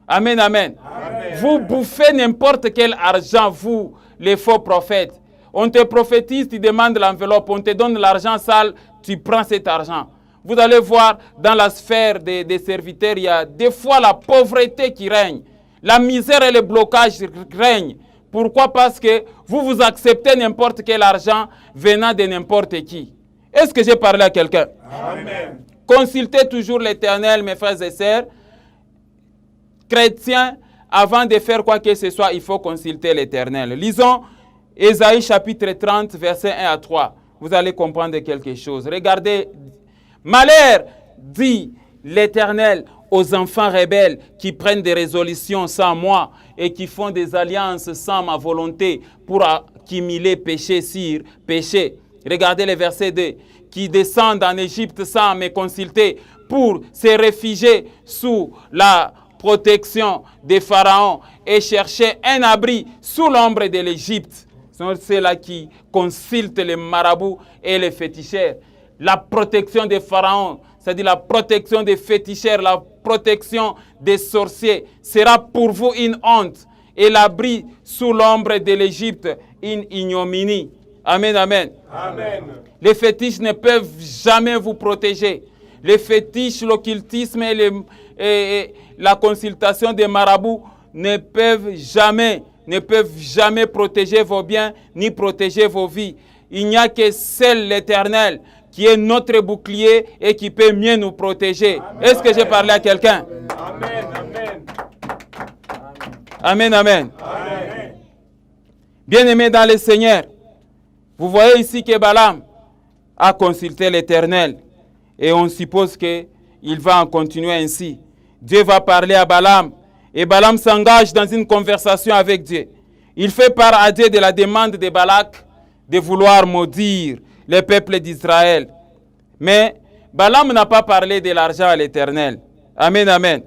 Amen, amen. Amen. Vous bouffez n'importe quel argent, vous, les faux prophètes. On te prophétise, tu demandes l'enveloppe, on te donne l'argent sale, tu prends cet argent. Vous allez voir, dans la sphère des serviteurs, il y a des fois la pauvreté qui règne. La misère et le blocage règnent. Pourquoi? Parce que vous acceptez n'importe quel argent venant de n'importe qui. Est-ce que j'ai parlé à quelqu'un? Amen. Consultez toujours l'Éternel, mes frères et sœurs. Chrétiens, avant de faire quoi que ce soit, il faut consulter l'Éternel. Lisons Ésaïe chapitre 30, versets 1 à 3. Vous allez comprendre quelque chose. Regardez. Malheur, dit l'Éternel, aux enfants rebelles qui prennent des résolutions sans moi et qui font des alliances sans ma volonté pour accumuler péché sur péché. Regardez le verset 2. Qui descendent en Égypte sans me consulter pour se réfugier sous la protection des pharaons et chercher un abri sous l'ombre de l'Égypte. Ce sont ceux-là qui consultent les marabouts et les féticheurs. La protection des pharaons, c'est-à-dire la protection des féticheurs, la protection des sorciers, sera pour vous une honte. Et l'abri sous l'ombre de l'Égypte, une ignominie. Amen, amen. Amen. Les fétiches ne peuvent jamais vous protéger. Les fétiches, l'occultisme et la consultation des marabouts ne peuvent jamais protéger vos biens ni protéger vos vies. Il n'y a que seul l'Éternel qui est notre bouclier et qui peut mieux nous protéger. Est-ce que j'ai parlé à quelqu'un? Amen. Amen. Amen, amen. Amen. Bien-aimés dans le Seigneur, vous voyez ici que Balaam a consulté l'Éternel et on suppose qu'il va en continuer ainsi. Dieu va parler à Balaam et Balaam s'engage dans une conversation avec Dieu. Il fait part à Dieu de la demande de Balak de vouloir maudire le peuple d'Israël. Mais Balaam n'a pas parlé de l'argent à l'Éternel. Amen, amen.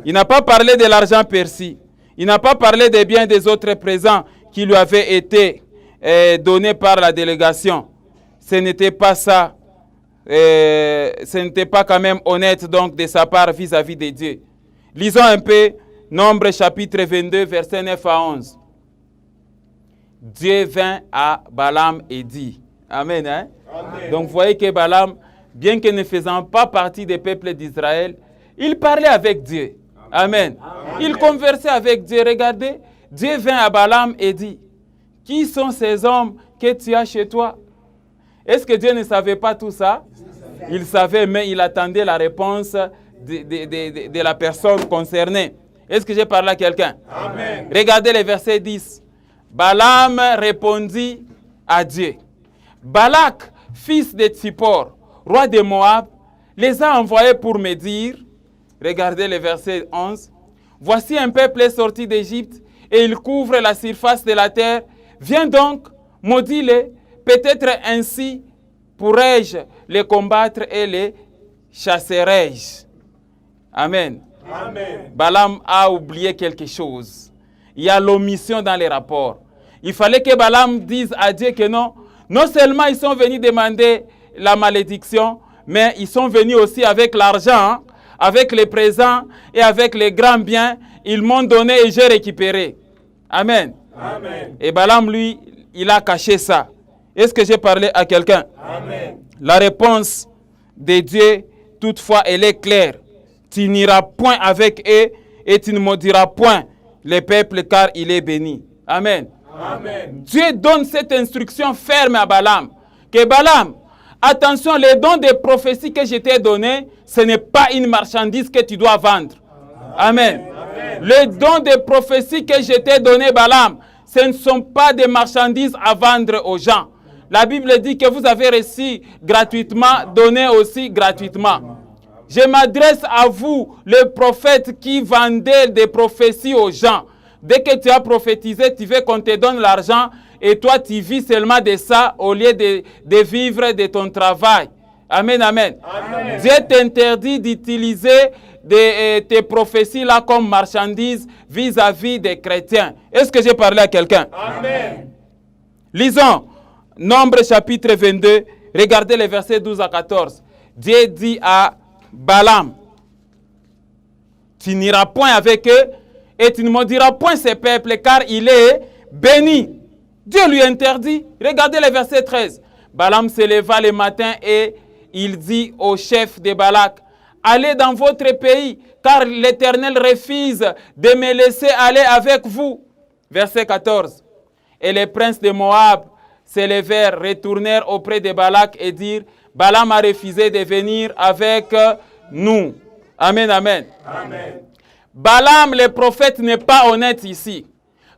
Il n'a pas parlé de l'argent perçu. Il n'a pas parlé des biens des autres présents qui lui avaient été donnés par la délégation. Ce n'était pas ça. Ce n'était pas quand même honnête donc de sa part vis-à-vis de Dieu. Lisons un peu Nombre chapitre 22, versets 9 à 11. Dieu vint à Balaam et dit. Amen. Hein? Amen. Donc vous voyez que Balaam, bien que ne faisant pas partie des peuples d'Israël, il parlait avec Dieu. Amen. Amen. Il conversait avec Dieu. Regardez, Dieu vint à Balaam et dit, qui sont ces hommes que tu as chez toi? Est-ce que Dieu ne savait pas tout ça? Il savait, mais il attendait la réponse de la personne concernée. Est-ce que j'ai parlé à quelqu'un? Amen. Regardez le verset 10. Balaam répondit à Dieu. Balak, fils de Tsippor, roi de Moab, les a envoyés pour me dire, regardez le verset 11, voici un peuple sorti d'Égypte et il couvre la surface de la terre. Viens donc, maudis-les, peut-être ainsi pourrais-je les combattre et les chasserai-je. Amen. Amen. Balaam a oublié quelque chose. Il y a l'omission dans les rapports. Il fallait que Balaam dise à Dieu que non seulement ils sont venus demander la malédiction, mais ils sont venus aussi avec l'argent avec les présents et avec les grands biens, ils m'ont donné et j'ai récupéré. Amen. Amen. Et Balaam, lui, il a caché ça. Est-ce que j'ai parlé à quelqu'un? Amen. La réponse de Dieu, toutefois, elle est claire. Tu n'iras point avec eux et tu ne maudiras point le peuple car il est béni. Amen. Amen. Dieu donne cette instruction ferme à Balaam. Que Balaam, attention, les dons de prophétie que je t'ai donnés, ce n'est pas une marchandise que tu dois vendre. Amen. Amen. Les dons de prophétie que je t'ai donnés, Balaam, ce ne sont pas des marchandises à vendre aux gens. La Bible dit que vous avez reçu gratuitement, donné aussi gratuitement. Je m'adresse à vous, les prophètes qui vendaient des prophéties aux gens. Dès que tu as prophétisé, tu veux qu'on te donne l'argent et toi, tu vis seulement de ça au lieu de vivre de ton travail. Amen, amen. Amen. Dieu t'interdit d'utiliser tes prophéties-là comme marchandises vis-à-vis des chrétiens. Est-ce que j'ai parlé à quelqu'un? Amen. Lisons Nombre chapitre 22, regardez les versets 12 à 14. Dieu dit à Balaam, tu n'iras point avec eux et tu ne maudiras point ces peuples car il est béni. Dieu lui interdit. Regardez le verset 13. Balaam se leva le matin et il dit au chef de Balak, allez dans votre pays car l'Éternel refuse de me laisser aller avec vous. Verset 14. Et les princes de Moab se levèrent, retournèrent auprès de Balak et dirent, Balaam a refusé de venir avec nous. Amen, amen. Amen. Balaam, le prophète, n'est pas honnête ici.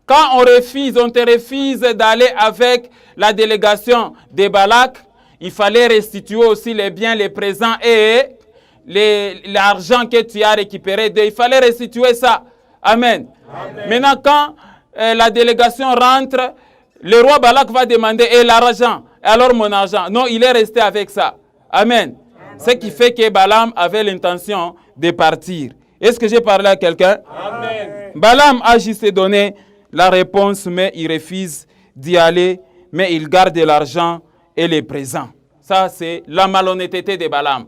Quand on te refuse d'aller avec la délégation de Balak, il fallait restituer aussi les biens, les présents et l'argent que tu as récupéré. Il fallait restituer ça. Amen. Amen. Maintenant, quand la délégation rentre, le roi Balak va demander, et l'argent, alors mon argent. Non, il est resté avec ça. Amen. Ce qui fait que Balaam avait l'intention de partir. Est-ce que j'ai parlé à quelqu'un? Amen. Balaam a juste donné la réponse, mais il refuse d'y aller, mais il garde l'argent et les présents. Ça, c'est la malhonnêteté de Balaam.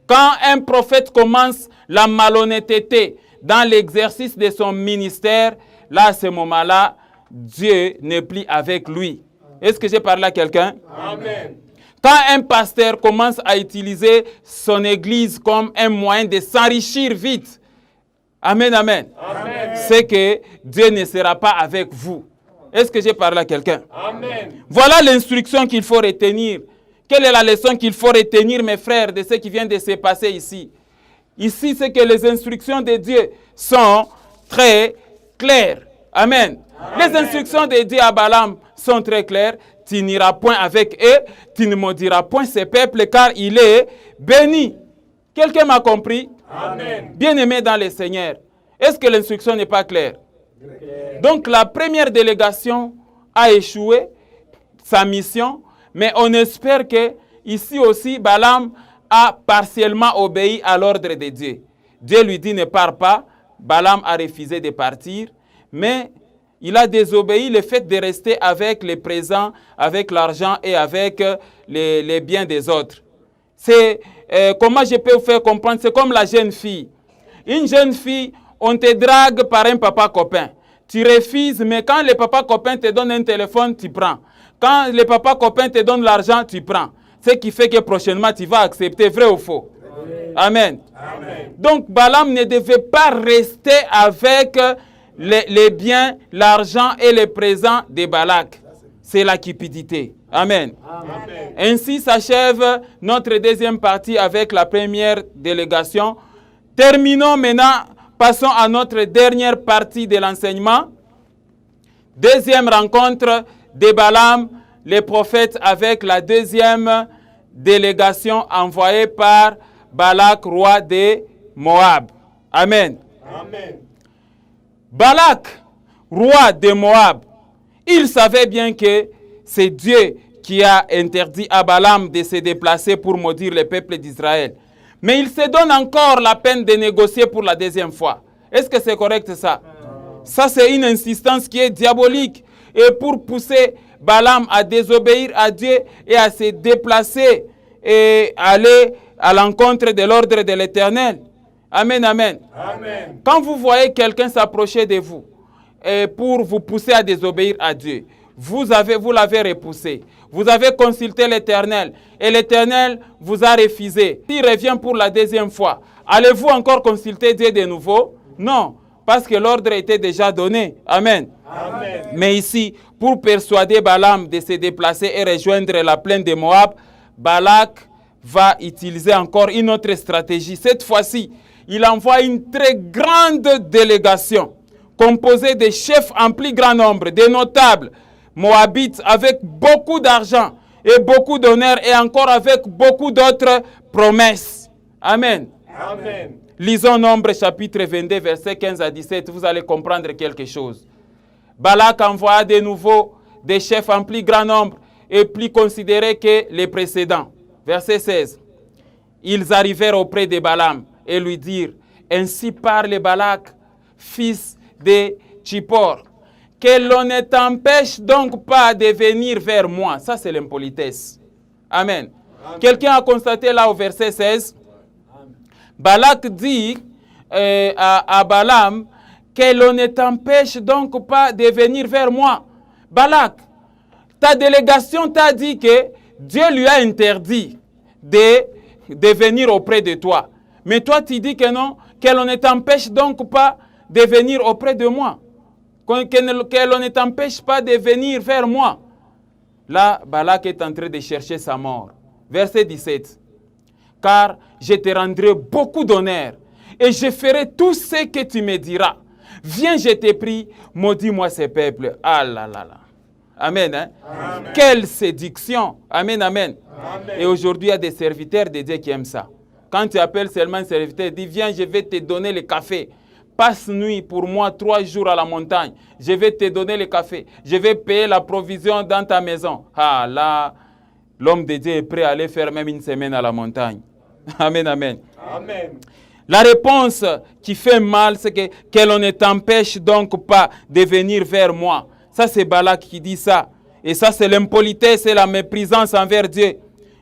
Quand un prophète commence la malhonnêteté dans l'exercice de son ministère, là, à ce moment-là, Dieu n'est plus avec lui. Est-ce que j'ai parlé à quelqu'un? Amen. Quand un pasteur commence à utiliser son église comme un moyen de s'enrichir vite, amen, amen, Amen. c'est que Dieu ne sera pas avec vous. Est-ce que j'ai parlé à quelqu'un? Amen. Voilà l'instruction qu'il faut retenir. Quelle est la leçon qu'il faut retenir, mes frères, de ce qui vient de se passer ici? Ici, c'est que les instructions de Dieu sont très claires. Amen. Les instructions de Dieu à Balaam sont très claires. Tu n'iras point avec eux, tu ne maudiras point ces peuples, car il est béni. Quelqu'un m'a compris? Amen. Bien-aimé dans le Seigneur, est-ce que l'instruction n'est pas claire? Donc la première délégation a échoué sa mission, mais on espère que ici aussi Balaam a partiellement obéi à l'ordre de Dieu. Dieu lui dit ne pars pas, Balaam a refusé de partir, mais il a désobéi le fait de rester avec les présents, avec l'argent et avec les biens des autres. C'est comment je peux vous faire comprendre, c'est comme la jeune fille. Une jeune fille, on te drague par un papa copain. Tu refuses, mais quand le papa copain te donne un téléphone, tu prends. Quand le papa copain te donne l'argent, tu prends. Ce qui fait que prochainement, tu vas accepter, vrai ou faux? Amen. Amen. Donc, Balaam ne devait pas rester avec les biens, l'argent et les présents de Balak. C'est la cupidité. Amen. Amen. Ainsi s'achève notre deuxième partie avec la première délégation. Terminons maintenant, passons à notre dernière partie de l'enseignement. Deuxième rencontre de Balaam, les prophètes, avec la deuxième délégation envoyée par Balak, roi de Moab. Amen. Amen. Balak, roi de Moab, il savait bien que c'est Dieu qui a interdit à Balaam de se déplacer pour maudire le peuple d'Israël. Mais il se donne encore la peine de négocier pour la deuxième fois. Est-ce que c'est correct ça? Ça, c'est une insistance qui est diabolique. Et pour pousser Balaam à désobéir à Dieu et à se déplacer et aller à l'encontre de l'ordre de l'Éternel. Amen, amen. Amen. Quand vous voyez quelqu'un s'approcher de vous et pour vous pousser à désobéir à Dieu, vous l'avez repoussé. Vous avez consulté l'Éternel et l'Éternel vous a refusé. S'il revient pour la deuxième fois, allez-vous encore consulter Dieu de nouveau? Non, parce que l'ordre était déjà donné. Amen. Amen. Mais ici, pour persuader Balaam de se déplacer et rejoindre la plaine de Moab, Balak va utiliser encore une autre stratégie. Cette fois-ci, il envoie une très grande délégation composée de chefs en plus grand nombre, de notables moabites avec beaucoup d'argent et beaucoup d'honneur et encore avec beaucoup d'autres promesses. Amen. Amen. Lisons Nombre chapitre 22, versets 15 à 17, vous allez comprendre quelque chose. Balak envoya de nouveau des chefs en plus grand nombre et plus considérés que les précédents. Verset 16. Ils arrivèrent auprès de Balaam et lui dirent, « Ainsi parle Balak, fils de Tsippor, que l'on ne t'empêche donc pas de venir vers moi. » Ça, c'est l'impolitesse. Amen. Quelqu'un a constaté là au verset 16, Balak dit à Balaam que l'on ne t'empêche donc pas de venir vers moi. Balak, ta délégation t'a dit que Dieu lui a interdit de venir auprès de toi. Mais toi, tu dis que non, que l'on ne t'empêche donc pas de venir auprès de moi. Que l'on ne t'empêche pas de venir vers moi. Là, Balak est en train de chercher sa mort. Verset 17. Car je te rendrai beaucoup d'honneur et je ferai tout ce que tu me diras. Viens, je te prie, maudis-moi ces peuples. Ah là là là. Amen, hein? Amen. Quelle séduction. Amen, amen. Amen. Et aujourd'hui, il y a des serviteurs de Dieu qui aiment ça. Quand tu appelles seulement un serviteur, dis, viens, je vais te donner le café. Passe nuit pour moi 3 jours à la montagne. Je vais te donner le café. Je vais payer la provision dans ta maison. Ah là, l'homme de Dieu est prêt à aller faire même une semaine à la montagne. Amen, amen. Amen. La réponse qui fait mal, c'est que l'on ne t'empêche donc pas de venir vers moi. Ça, c'est Balak qui dit ça. Et ça, c'est l'impolitesse et la méprisance envers Dieu.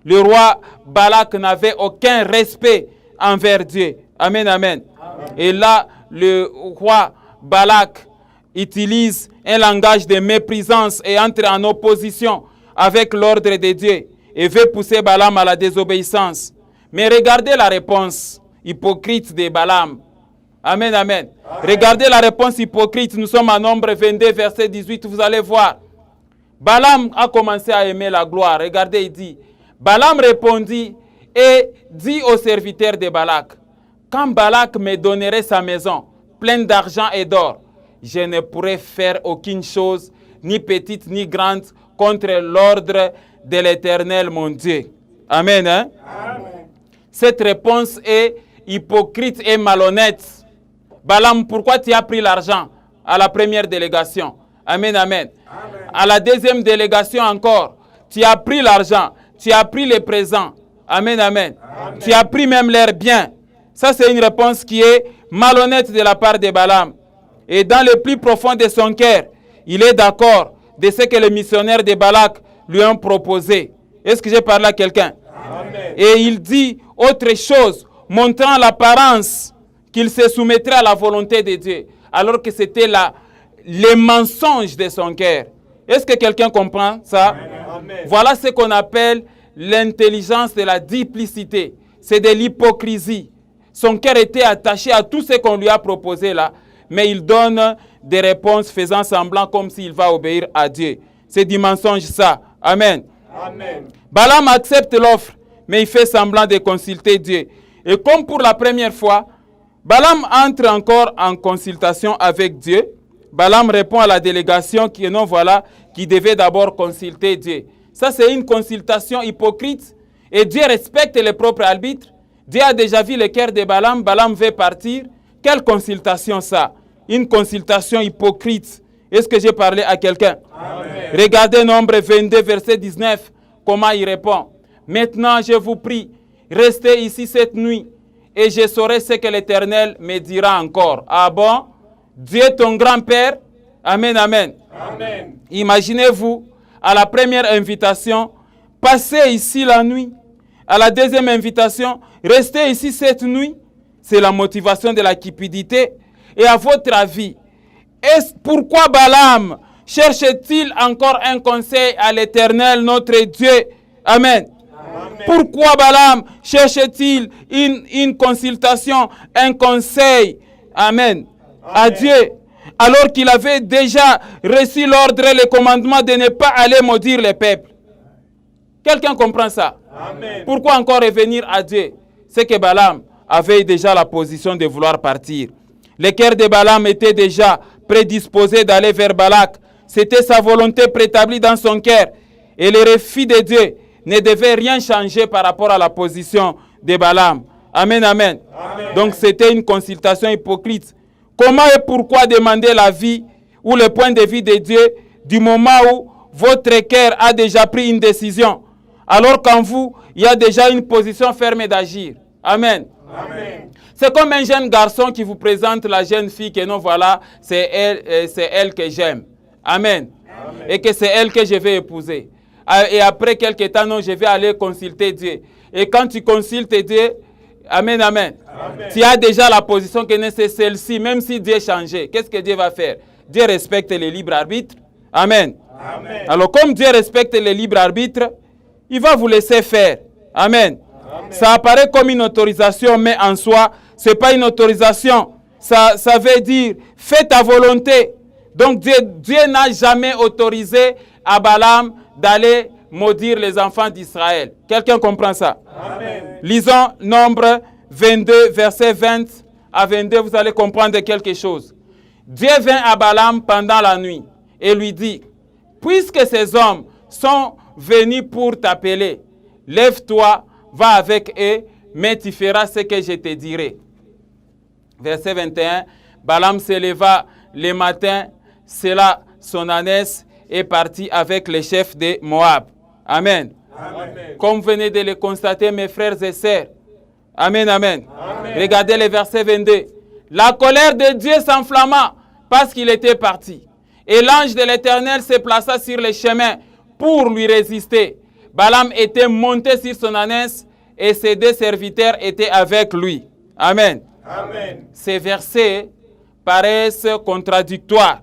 Le roi Balak n'avait aucun respect envers Dieu. Amen, amen. Amen. Et là, le roi Balak utilise un langage de méprisance et entre en opposition avec l'ordre de Dieu et veut pousser Balaam à la désobéissance. Mais regardez la réponse hypocrite de Balaam. Amen, amen. Regardez la réponse hypocrite. Nous sommes à Nombre 22, verset 18. Vous allez voir. Balaam a commencé à aimer la gloire. Regardez, il dit. Balaam répondit et dit aux serviteurs de Balak, quand Balak me donnerait sa maison, pleine d'argent et d'or, je ne pourrais faire aucune chose, ni petite ni grande, contre l'ordre de l'Éternel, mon Dieu. Amen, hein? Amen. Cette réponse est hypocrite et malhonnête. Balaam, pourquoi tu as pris l'argent à la première délégation? Amen, amen. Amen. À la deuxième délégation encore, tu as pris l'argent, tu as pris les présents. Amen, amen. Amen. Tu as pris même leurs biens. Ça, c'est une réponse qui est malhonnête de la part de Balaam. Et dans le plus profond de son cœur, il est d'accord de ce que les missionnaires de Balak lui ont proposé. Est-ce que j'ai parlé à quelqu'un? Amen. Et il dit autre chose, montrant l'apparence qu'il se soumettrait à la volonté de Dieu, alors que c'était les mensonges de son cœur. Est-ce que quelqu'un comprend ça? Amen. Voilà ce qu'on appelle l'intelligence de la duplicité. C'est de l'hypocrisie. Son cœur était attaché à tout ce qu'on lui a proposé là, mais il donne des réponses faisant semblant comme s'il va obéir à Dieu. C'est du mensonge ça. Amen. Amen. Balaam accepte l'offre, mais il fait semblant de consulter Dieu. Et comme pour la première fois, Balaam entre encore en consultation avec Dieu. Balaam répond à la délégation qui devait d'abord consulter Dieu. Ça, c'est une consultation hypocrite. Et Dieu respecte les propres arbitres. Dieu a déjà vu le cœur de Balaam. Balaam veut partir. Quelle consultation ça? Une consultation hypocrite. Est-ce que j'ai parlé à quelqu'un? Amen. Regardez Nombre 22, verset 19. Comment il répond? Maintenant, je vous prie, restez ici cette nuit et je saurai ce que l'Éternel me dira encore. Ah bon? Dieu ton grand-père? Amen, amen. Amen. Imaginez-vous, à la première invitation, passez ici la nuit. À la deuxième invitation, restez ici cette nuit. c'est la motivation de la cupidité. Et à votre avis, pourquoi Balaam cherche-t-il encore un conseil à l'Éternel, notre Dieu? Amen. Amen. Pourquoi Balaam cherche-t-il une consultation, un conseil? Amen. À Dieu. Alors qu'il avait déjà reçu l'ordre et le commandement de ne pas aller maudire les peuples. Quelqu'un comprend ça? Amen. Pourquoi encore revenir à Dieu? C'est que Balaam avait déjà la position de vouloir partir. Le cœur de Balaam était déjà prédisposé d'aller vers Balak. C'était sa volonté préétablie dans son cœur. Et le refus de Dieu ne devait rien changer par rapport à la position de Balaam. Amen, amen. Amen. Donc c'était une consultation hypocrite. Comment et pourquoi demander l'avis ou le point de vue de Dieu du moment où votre cœur a déjà pris une décision, alors qu'en vous, il y a déjà une position ferme d'agir? Amen. Amen. C'est comme un jeune garçon qui vous présente la jeune fille que non, voilà, c'est elle que j'aime. Amen. Amen. Et que c'est elle que je vais épouser. Et après quelques temps, non, je vais aller consulter Dieu. Et quand tu consultes Dieu, amen, amen. Amen. Tu as déjà la position que c'est celle-ci, même si Dieu a changé. Qu'est-ce que Dieu va faire? Dieu respecte le libre arbitre. Amen. Amen. Alors comme Dieu respecte le libre arbitre, il va vous laisser faire. Amen. Amen. Ça apparaît comme une autorisation, mais en soi, ce n'est pas une autorisation. Ça veut dire, fais ta volonté. Donc Dieu n'a jamais autorisé à Balaam d'aller maudire les enfants d'Israël. Quelqu'un comprend ça? Amen. Lisons Nombre 22, versets 20 à 22, vous allez comprendre quelque chose. Dieu vint à Balaam pendant la nuit et lui dit, puisque ces hommes sont venus pour t'appeler, lève-toi, va avec eux, mais tu feras ce que je te dirai. Verset 21, Balaam se leva le matin, sella son ânesse et partit avec les chefs de Moab. Amen. Amen. Comme vous venez de le constater, mes frères et sœurs. Amen, amen. Amen. Regardez le verset 22. La colère de Dieu s'enflamma parce qu'il était parti. Et l'ange de l'Éternel se plaça sur le chemin pour lui résister. Balaam était monté sur son ânesse et ses deux serviteurs étaient avec lui. Amen. Amen. Ces versets paraissent contradictoires,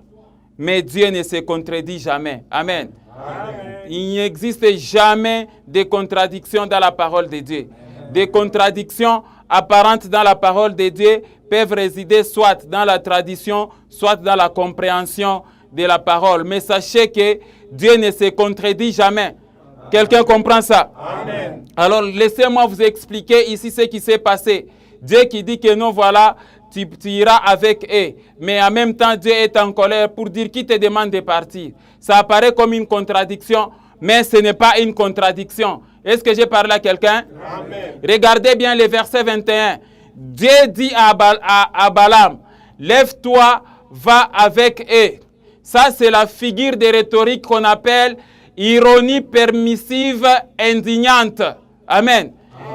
mais Dieu ne se contredit jamais. Amen. Amen. Il n'existe jamais de contradictions dans la parole de Dieu. Des contradictions apparentes dans la parole de Dieu peuvent résider soit dans la tradition, soit dans la compréhension de la parole. Mais sachez que Dieu ne se contredit jamais. Quelqu'un comprend ça? Amen. Alors, laissez-moi vous expliquer ici ce qui s'est passé. Dieu qui dit que non, voilà, tu iras avec eux. Mais en même temps, Dieu est en colère pour dire qui te demande de partir. Ça apparaît comme une contradiction, mais ce n'est pas une contradiction. Est-ce que j'ai parlé à quelqu'un? Amen. Regardez bien le verset 21. Dieu dit à Balaam, lève-toi, va avec eux. Ça, c'est la figure de rhétorique qu'on appelle ironie permissive indignante. Amen.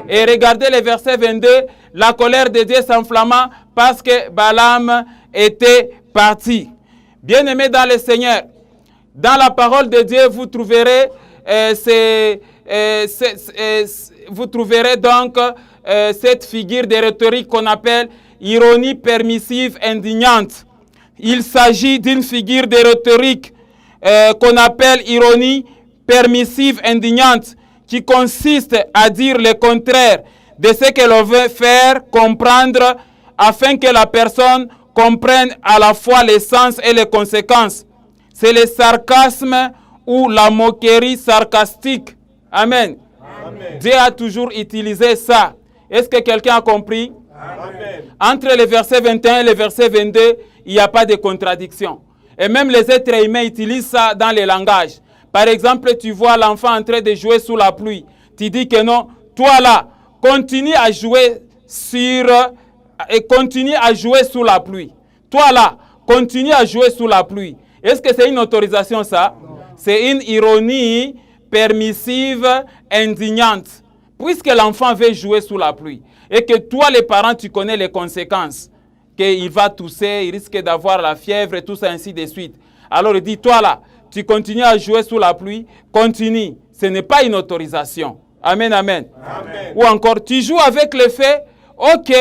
Et regardez le verset 22, la colère de Dieu s'enflamma parce que Balaam était parti. Bien-aimés dans le Seigneur, dans la parole de Dieu, vous trouverez, vous trouverez donc cette figure de rhétorique qu'on appelle ironie permissive indignante. Il s'agit d'une figure de rhétorique qu'on appelle ironie permissive indignante, qui consiste à dire le contraire de ce que l'on veut faire comprendre afin que la personne comprenne à la fois les sens et les conséquences. C'est le sarcasme ou la moquerie sarcastique. Amen. Amen. Dieu a toujours utilisé ça. Est-ce que quelqu'un a compris? Amen. Entre le verset 21 et le verset 22, il n'y a pas de contradiction. Et même les êtres humains utilisent ça dans les langages. Par exemple, tu vois l'enfant en train de jouer sous la pluie. Tu dis que non, toi là, continue à jouer continue à jouer sous la pluie. Toi là, continue à jouer sous la pluie. Est-ce que c'est une autorisation ça? C'est une ironie permissive, indignante. Puisque l'enfant veut jouer sous la pluie et que toi les parents, tu connais les conséquences. Qu'il va tousser, il risque d'avoir la fièvre et tout ça ainsi de suite. Alors il dit, toi là, tu continues à jouer sous la pluie, continue. Ce n'est pas une autorisation. Amen, amen. Amen. Ou encore, tu joues avec le feu, ok,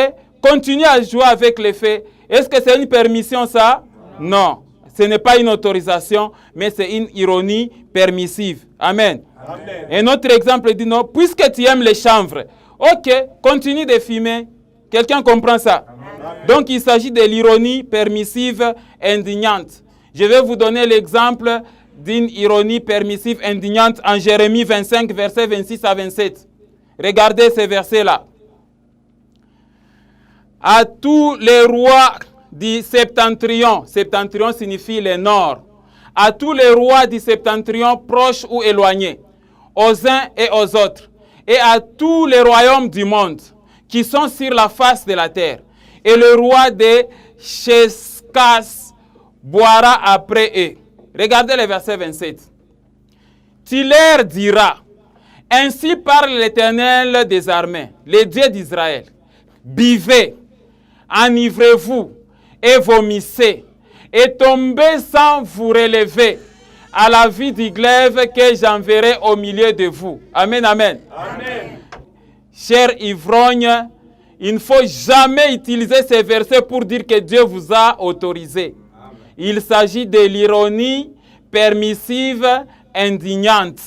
continue à jouer avec les faits. Est-ce que c'est une permission ça? Non. Ce n'est pas une autorisation, mais c'est une ironie permissive. Amen. Amen. Un autre exemple dit non, puisque tu aimes les chanvres, ok, continue de fumer. Quelqu'un comprend ça? Amen. Donc il s'agit de l'ironie permissive indignante. Je vais vous donner l'exemple d'une ironie permissive indignante en Jérémie 25, versets 26 à 27. Regardez ces versets-là. À tous les rois du septentrion, septentrion signifie le nord, à tous les rois du septentrion proches ou éloignés, aux uns et aux autres, et à tous les royaumes du monde qui sont sur la face de la terre. Et le roi de Cheskas boira après eux. Regardez le verset 27. Tu leur diras, ainsi parle l'Éternel des armées, le Dieu d'Israël. Buvez, enivrez-vous et vomissez, et tombez sans vous relever à la vie du glaive que j'enverrai au milieu de vous. Amen, amen. Amen. Chers ivrognes, il ne faut jamais utiliser ces versets pour dire que Dieu vous a autorisé. Il s'agit de l'ironie permissive, indignante.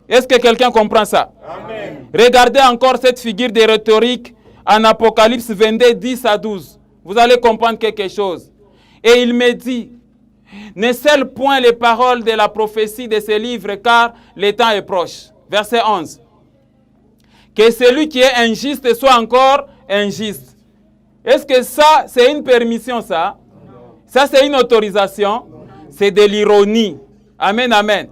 Est-ce que quelqu'un comprend ça? Amen. Regardez encore cette figure de rhétorique en Apocalypse 22, 10 à 12. Vous allez comprendre quelque chose. Et il me dit, ne scelle point les paroles de la prophétie de ce livre, car le temps est proche. Verset 11. Que celui qui est injuste soit encore injuste. Est-ce que ça, c'est une permission, ça? Ça, c'est une autorisation? C'est de l'ironie. Amen, amen.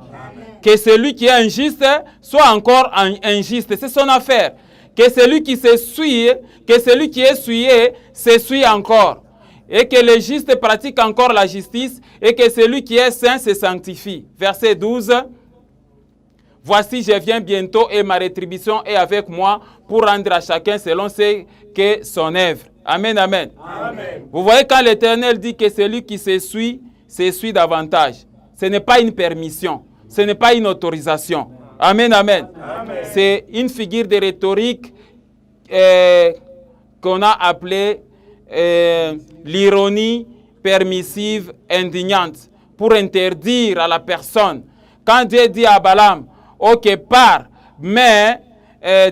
Que celui qui est injuste soit encore injuste. C'est son affaire. Que celui qui s'essuie, que celui qui est souillé, s'essuie encore. Et que le juste pratique encore la justice, et que celui qui est saint se sanctifie. Verset 12. Voici, je viens bientôt, et ma rétribution est avec moi pour rendre à chacun selon ce qu'est son œuvre. Amen, amen. Amen. Vous voyez, quand l'Éternel dit que celui qui s'essuie davantage, ce n'est pas une permission, ce n'est pas une autorisation. Amen, amen. Amen. C'est une figure de rhétorique qu'on a appelée l'ironie permissive indignante pour interdire à la personne. Quand Dieu dit à Balaam, ok, pars, mais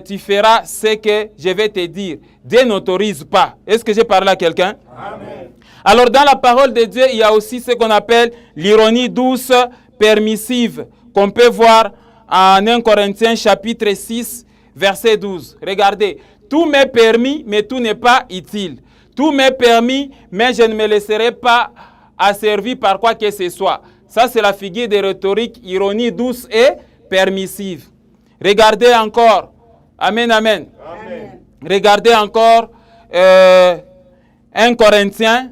tu feras ce que je vais te dire. Dieu n'autorise pas. Est-ce que j'ai parlé à quelqu'un? Amen. Alors, dans la parole de Dieu, il y a aussi ce qu'on appelle l'ironie douce permissive, qu'on peut voir en 1 Corinthiens chapitre 6, verset 12. Regardez, tout m'est permis, mais tout n'est pas utile. Tout m'est permis, mais je ne me laisserai pas asservir par quoi que ce soit. Ça, c'est la figure de rhétorique, ironie douce et permissive. Regardez encore. Amen, amen. Amen. Regardez encore 1 Corinthiens,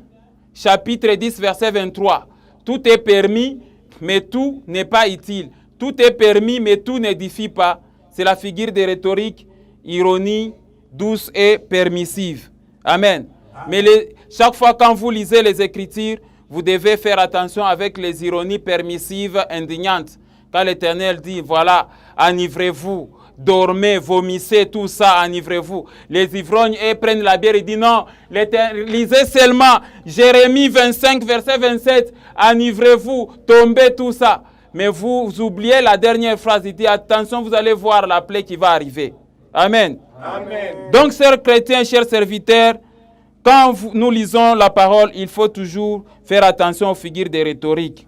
chapitre 10, verset 23. Tout est permis, mais tout n'est pas utile. Tout est permis, mais tout n'édifie pas. C'est la figure de rhétorique, ironie, douce et permissive. Amen. Mais chaque fois quand vous lisez les Écritures, vous devez faire attention avec les ironies permissives indignantes. Quand l'Éternel dit, voilà, enivrez-vous, dormez, vomissez, tout ça, enivrez-vous. Les ivrognes prennent la bière et disent non, lisez seulement Jérémie 25, verset 27, enivrez-vous, tombez, tout ça. Mais vous oubliez la dernière phrase, il dit attention, vous allez voir la plaie qui va arriver. Amen. Amen. Donc, chers chrétiens, chers serviteurs, quand nous lisons la parole, il faut toujours faire attention aux figures de rhétorique.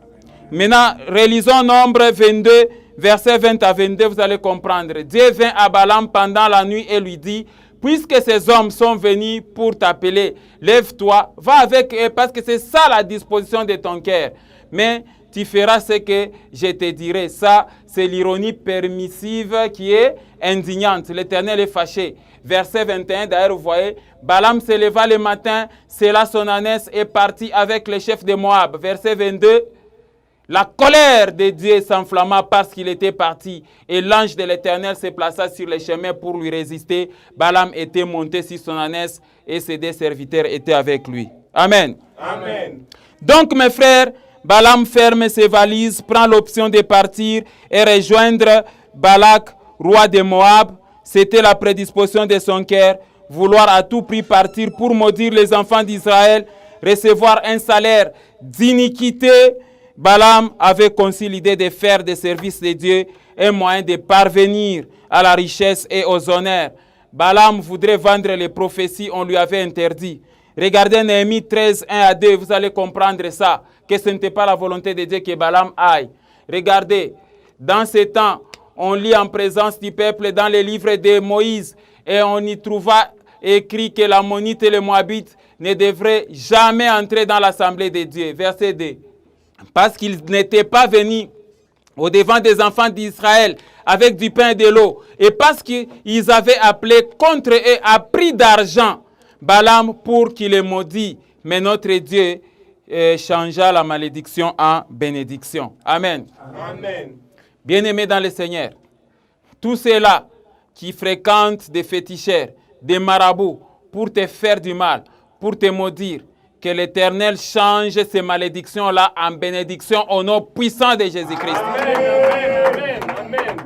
Maintenant, relisons Nombre 22, versets 20 à 22, vous allez comprendre. Dieu vint à Balaam pendant la nuit et lui dit, puisque ces hommes sont venus pour t'appeler, lève-toi, va avec eux, parce que c'est ça la disposition de ton cœur. Mais tu feras ce que je te dirai. Ça, c'est l'ironie permissive qui est indignante. L'Éternel est fâché. Verset 21, d'ailleurs, vous voyez, Balaam se leva le matin, sella son ânesse et partit avec les chefs de Moab. Verset 22, la colère de Dieu s'enflamma parce qu'il était parti. Et l'ange de l'Éternel se plaça sur le chemin pour lui résister. Balaam était monté sur son ânesse et ses deux serviteurs étaient avec lui. Amen. Amen. Donc, mes frères, Balaam ferme ses valises, prend l'option de partir et rejoindre Balak, roi de Moab. C'était la prédisposition de son cœur. vouloir à tout prix partir pour maudire les enfants d'Israël, recevoir un salaire d'iniquité, Balaam avait conçu l'idée de faire des services de Dieu un moyen de parvenir à la richesse et aux honneurs. Balaam voudrait vendre les prophéties, on lui avait interdit. Regardez Néhémie 13, 1 à 2, vous allez comprendre ça, que ce n'était pas la volonté de Dieu que Balaam aille. Regardez, dans ces temps, on lit en présence du peuple dans les livres de Moïse et on y trouva écrit que l'Ammonite et les Moabites ne devraient jamais entrer dans l'assemblée de Dieu. Verset 2. Parce qu'ils n'étaient pas venus au devant des enfants d'Israël avec du pain et de l'eau. Et parce qu'ils avaient appelé contre eux à prix d'argent Balaam pour qu'il les maudit. Mais notre Dieu changea la malédiction en bénédiction. Amen. Amen. Bien-aimés dans le Seigneur, tous ceux-là qui fréquentent des féticheurs, des marabouts, pour te faire du mal, pour te maudire, que l'Éternel change ces malédictions-là en bénédiction au nom puissant de Jésus-Christ. Amen. Amen.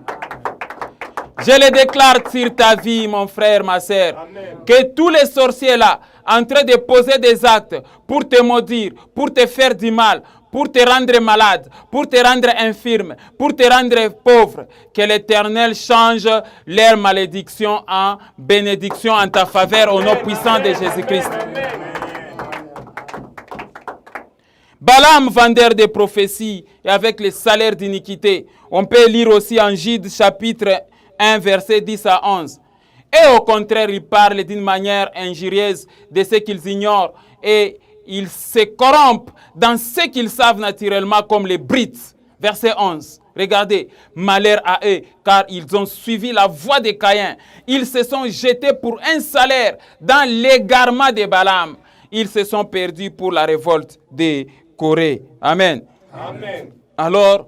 Je le déclare sur ta vie, mon frère, ma sœur, Amen. que tous les sorciers-là, en train de poser des actes pour te maudire, pour te faire du mal, pour te rendre malade, pour te rendre infirme, pour te rendre pauvre, que l'Éternel change leur malédiction en bénédiction en ta faveur au nom puissant de Jésus-Christ. Balaam, vendeur de prophéties et avec les salaires d'iniquité. On peut lire aussi en Jude chapitre 1, verset 10 à 11. Et au contraire, il parle d'une manière injurieuse de ce qu'ils ignorent et ils se corrompent dans ce qu'ils savent naturellement comme les Brites. Verset 11. Regardez, malheur à eux, car ils ont suivi la voie de Caïn. Ils se sont jetés pour un salaire dans l'égarement de Balaam. Ils se sont perdus pour la révolte de Corée. Amen. Amen. Alors,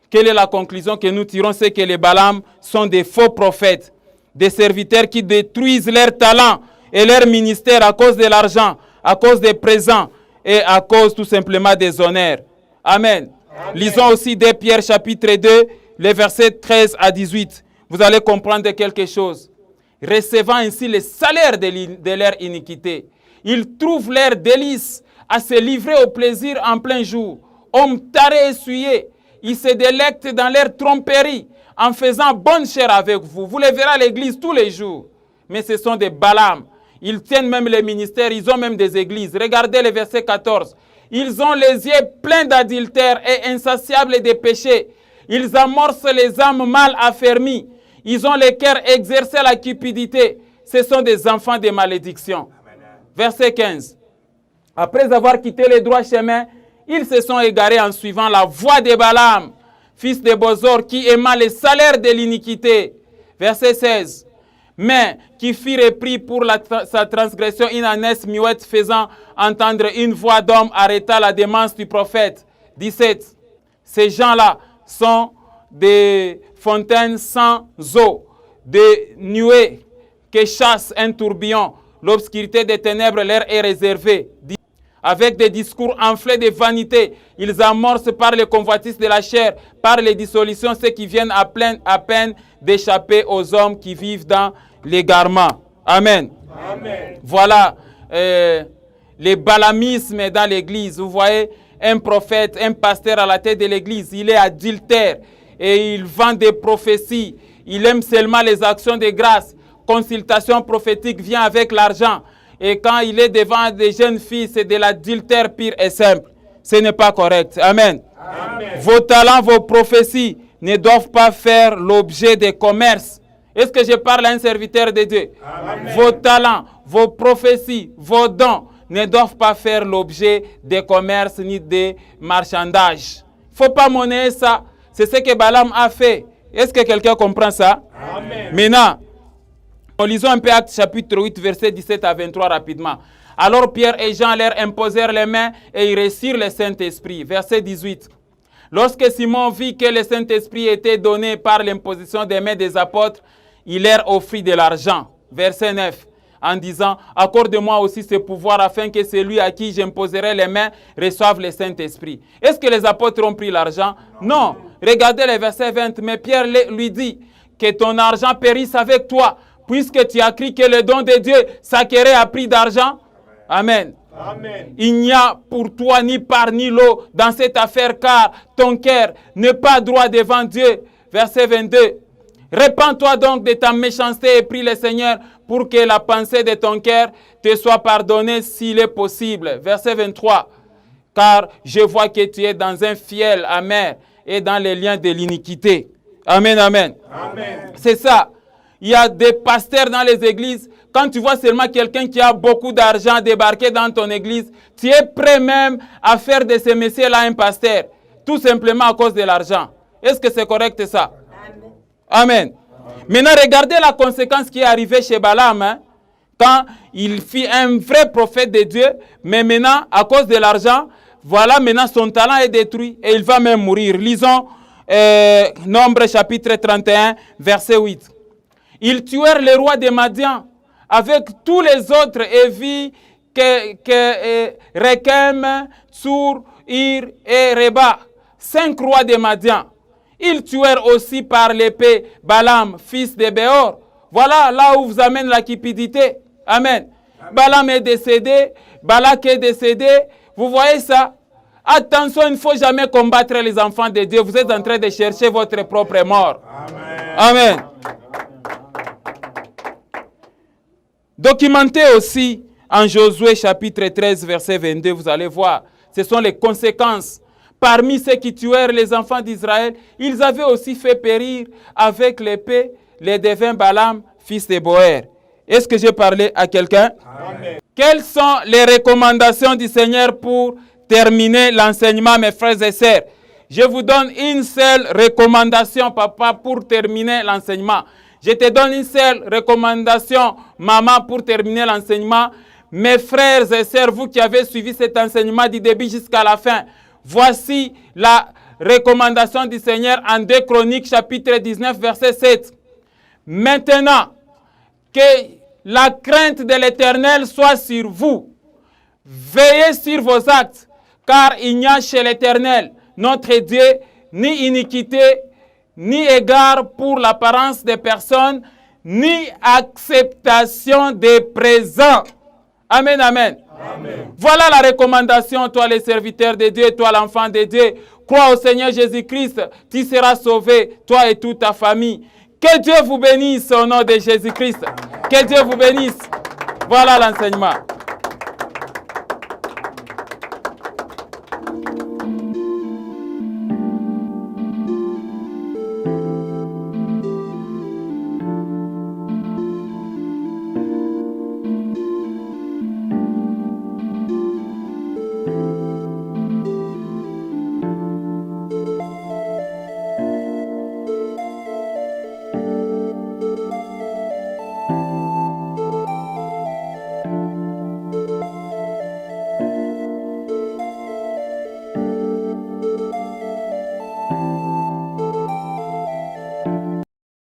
quelle est la conclusion que nous tirons? C'est que les Balaam sont des faux prophètes, des serviteurs qui détruisent leur talent et leur ministère à cause de l'argent, à cause des présents et à cause tout simplement des honneurs. Amen. Amen. Lisons aussi 2 Pierre chapitre 2, les versets 13 à 18. Vous allez comprendre quelque chose. Recevant ainsi les salaires de leur iniquité, ils trouvent leur délice à se livrer au plaisir en plein jour. Hommes tarés essuyés, ils se délectent dans leur tromperie en faisant bonne chère avec vous. Vous les verrez à l'église tous les jours. Mais ce sont des Balaam. Ils tiennent même les ministères, ils ont même des églises. Regardez le verset 14. Ils ont les yeux pleins d'adultère et insatiables de péchés. Ils amorcent les âmes mal affermies. Ils ont les cœurs exercés à la cupidité. Ce sont des enfants de malédiction. Verset 15. Après avoir quitté les droits chemins, ils se sont égarés en suivant la voie de Balaam, fils de Bosor, qui aima les salaires de l'iniquité. Verset 16. Mais qui fit repris pour sa transgression une ânesse muette, faisant entendre une voix d'homme, arrêta la démence du prophète. 17. Ces gens-là sont des fontaines sans eau, des nuées que chasse un tourbillon. L'obscurité des ténèbres leur est réservée. Avec des discours enflés de vanité, ils amorcent par les convoitises de la chair, par les dissolutions, ceux qui viennent à peine d'échapper aux hommes qui vivent dans l'égarement. Amen. Amen. Voilà les balamismes dans l'église. Vous voyez, un prophète, un pasteur à la tête de l'église, il est adultère et il vend des prophéties. Il aime seulement les actions de grâce. Consultation prophétique vient avec l'argent. Et quand il est devant des jeunes filles, c'est de l'adultère pur et simple. Ce n'est pas correct. Amen. Amen. Vos talents, vos prophéties ne doivent pas faire l'objet de commerce. Est-ce que je parle à un serviteur de Dieu? Amen. Vos talents, vos prophéties, vos dons ne doivent pas faire l'objet de commerce ni de marchandage. Il ne faut pas monnayer ça. C'est ce que Balaam a fait. Est-ce que quelqu'un comprend ça? Amen. Maintenant, lisons un peu Actes chapitre 8, versets 17 à 23 rapidement. Alors Pierre et Jean leur imposèrent les mains et ils reçurent le Saint-Esprit. Verset 18. Lorsque Simon vit que le Saint-Esprit était donné par l'imposition des mains des apôtres, il leur offrit de l'argent. Verset 9. En disant, accorde-moi aussi ce pouvoir afin que celui à qui j'imposerai les mains reçoive le Saint-Esprit. Est-ce que les apôtres ont pris l'argent? Non. Regardez le verset 20. Mais Pierre lui dit, que ton argent périsse avec toi, puisque tu as cru que le don de Dieu s'acquérait à prix d'argent. Amen. Amen. Il n'y a pour toi ni part ni lot dans cette affaire, car ton cœur n'est pas droit devant Dieu. Verset 22. Répands-toi donc de ta méchanceté et prie le Seigneur pour que la pensée de ton cœur te soit pardonnée s'il est possible. Verset 23. Car je vois que tu es dans un fiel amer et dans les liens de l'iniquité. Amen, amen. Amen. C'est ça. Il y a des pasteurs dans les églises. Quand tu vois seulement quelqu'un qui a beaucoup d'argent débarquer dans ton église, tu es prêt même à faire de ce messieurs-là un pasteur. Tout simplement à cause de l'argent. Est-ce que c'est correct ça? Amen. Maintenant, regardez la conséquence qui est arrivée chez Balaam. Hein, quand il fit un vrai prophète de Dieu, mais maintenant, à cause de l'argent, voilà, maintenant son talent est détruit et il va même mourir. Lisons Nombre chapitre 31, verset 8. Ils tuèrent le roi de Madian avec tous les autres et vit que Rekem, Tsur, Ir et Reba, 5 rois de Madian. Ils tuèrent aussi par l'épée Balaam, fils de Béor. Voilà là où vous amène la cupidité. Amen. Balaam est décédé, Balak est décédé. Vous voyez ça? Attention, il ne faut jamais combattre les enfants de Dieu. Vous êtes en train de chercher votre propre mort. Amen. Amen. Documentez aussi en Josué chapitre 13, verset 22, vous allez voir. Ce sont les conséquences. Parmi ceux qui tuèrent les enfants d'Israël, ils avaient aussi fait périr avec l'épée les devins Balaam, fils de Boer. Est-ce que j'ai parlé à quelqu'un? Amen. Quelles sont les recommandations du Seigneur pour terminer l'enseignement, mes frères et sœurs? Je vous donne une seule recommandation, papa, pour terminer l'enseignement. Je te donne une seule recommandation, maman, pour terminer l'enseignement. Mes frères et sœurs, vous qui avez suivi cet enseignement du début jusqu'à la fin, voici la recommandation du Seigneur en 2 Chroniques, chapitre 19, verset 7. Maintenant, que la crainte de l'Éternel soit sur vous. Veillez sur vos actes, car il n'y a chez l'Éternel, notre Dieu, ni iniquité, ni égard pour l'apparence des personnes, ni acceptation des présents. Amen, amen. Amen. Voilà la recommandation, toi les serviteurs de Dieu, toi l'enfant de Dieu. Crois au Seigneur Jésus-Christ, tu seras sauvé, toi et toute ta famille. Que Dieu vous bénisse au nom de Jésus-Christ. Que Dieu vous bénisse. Voilà l'enseignement.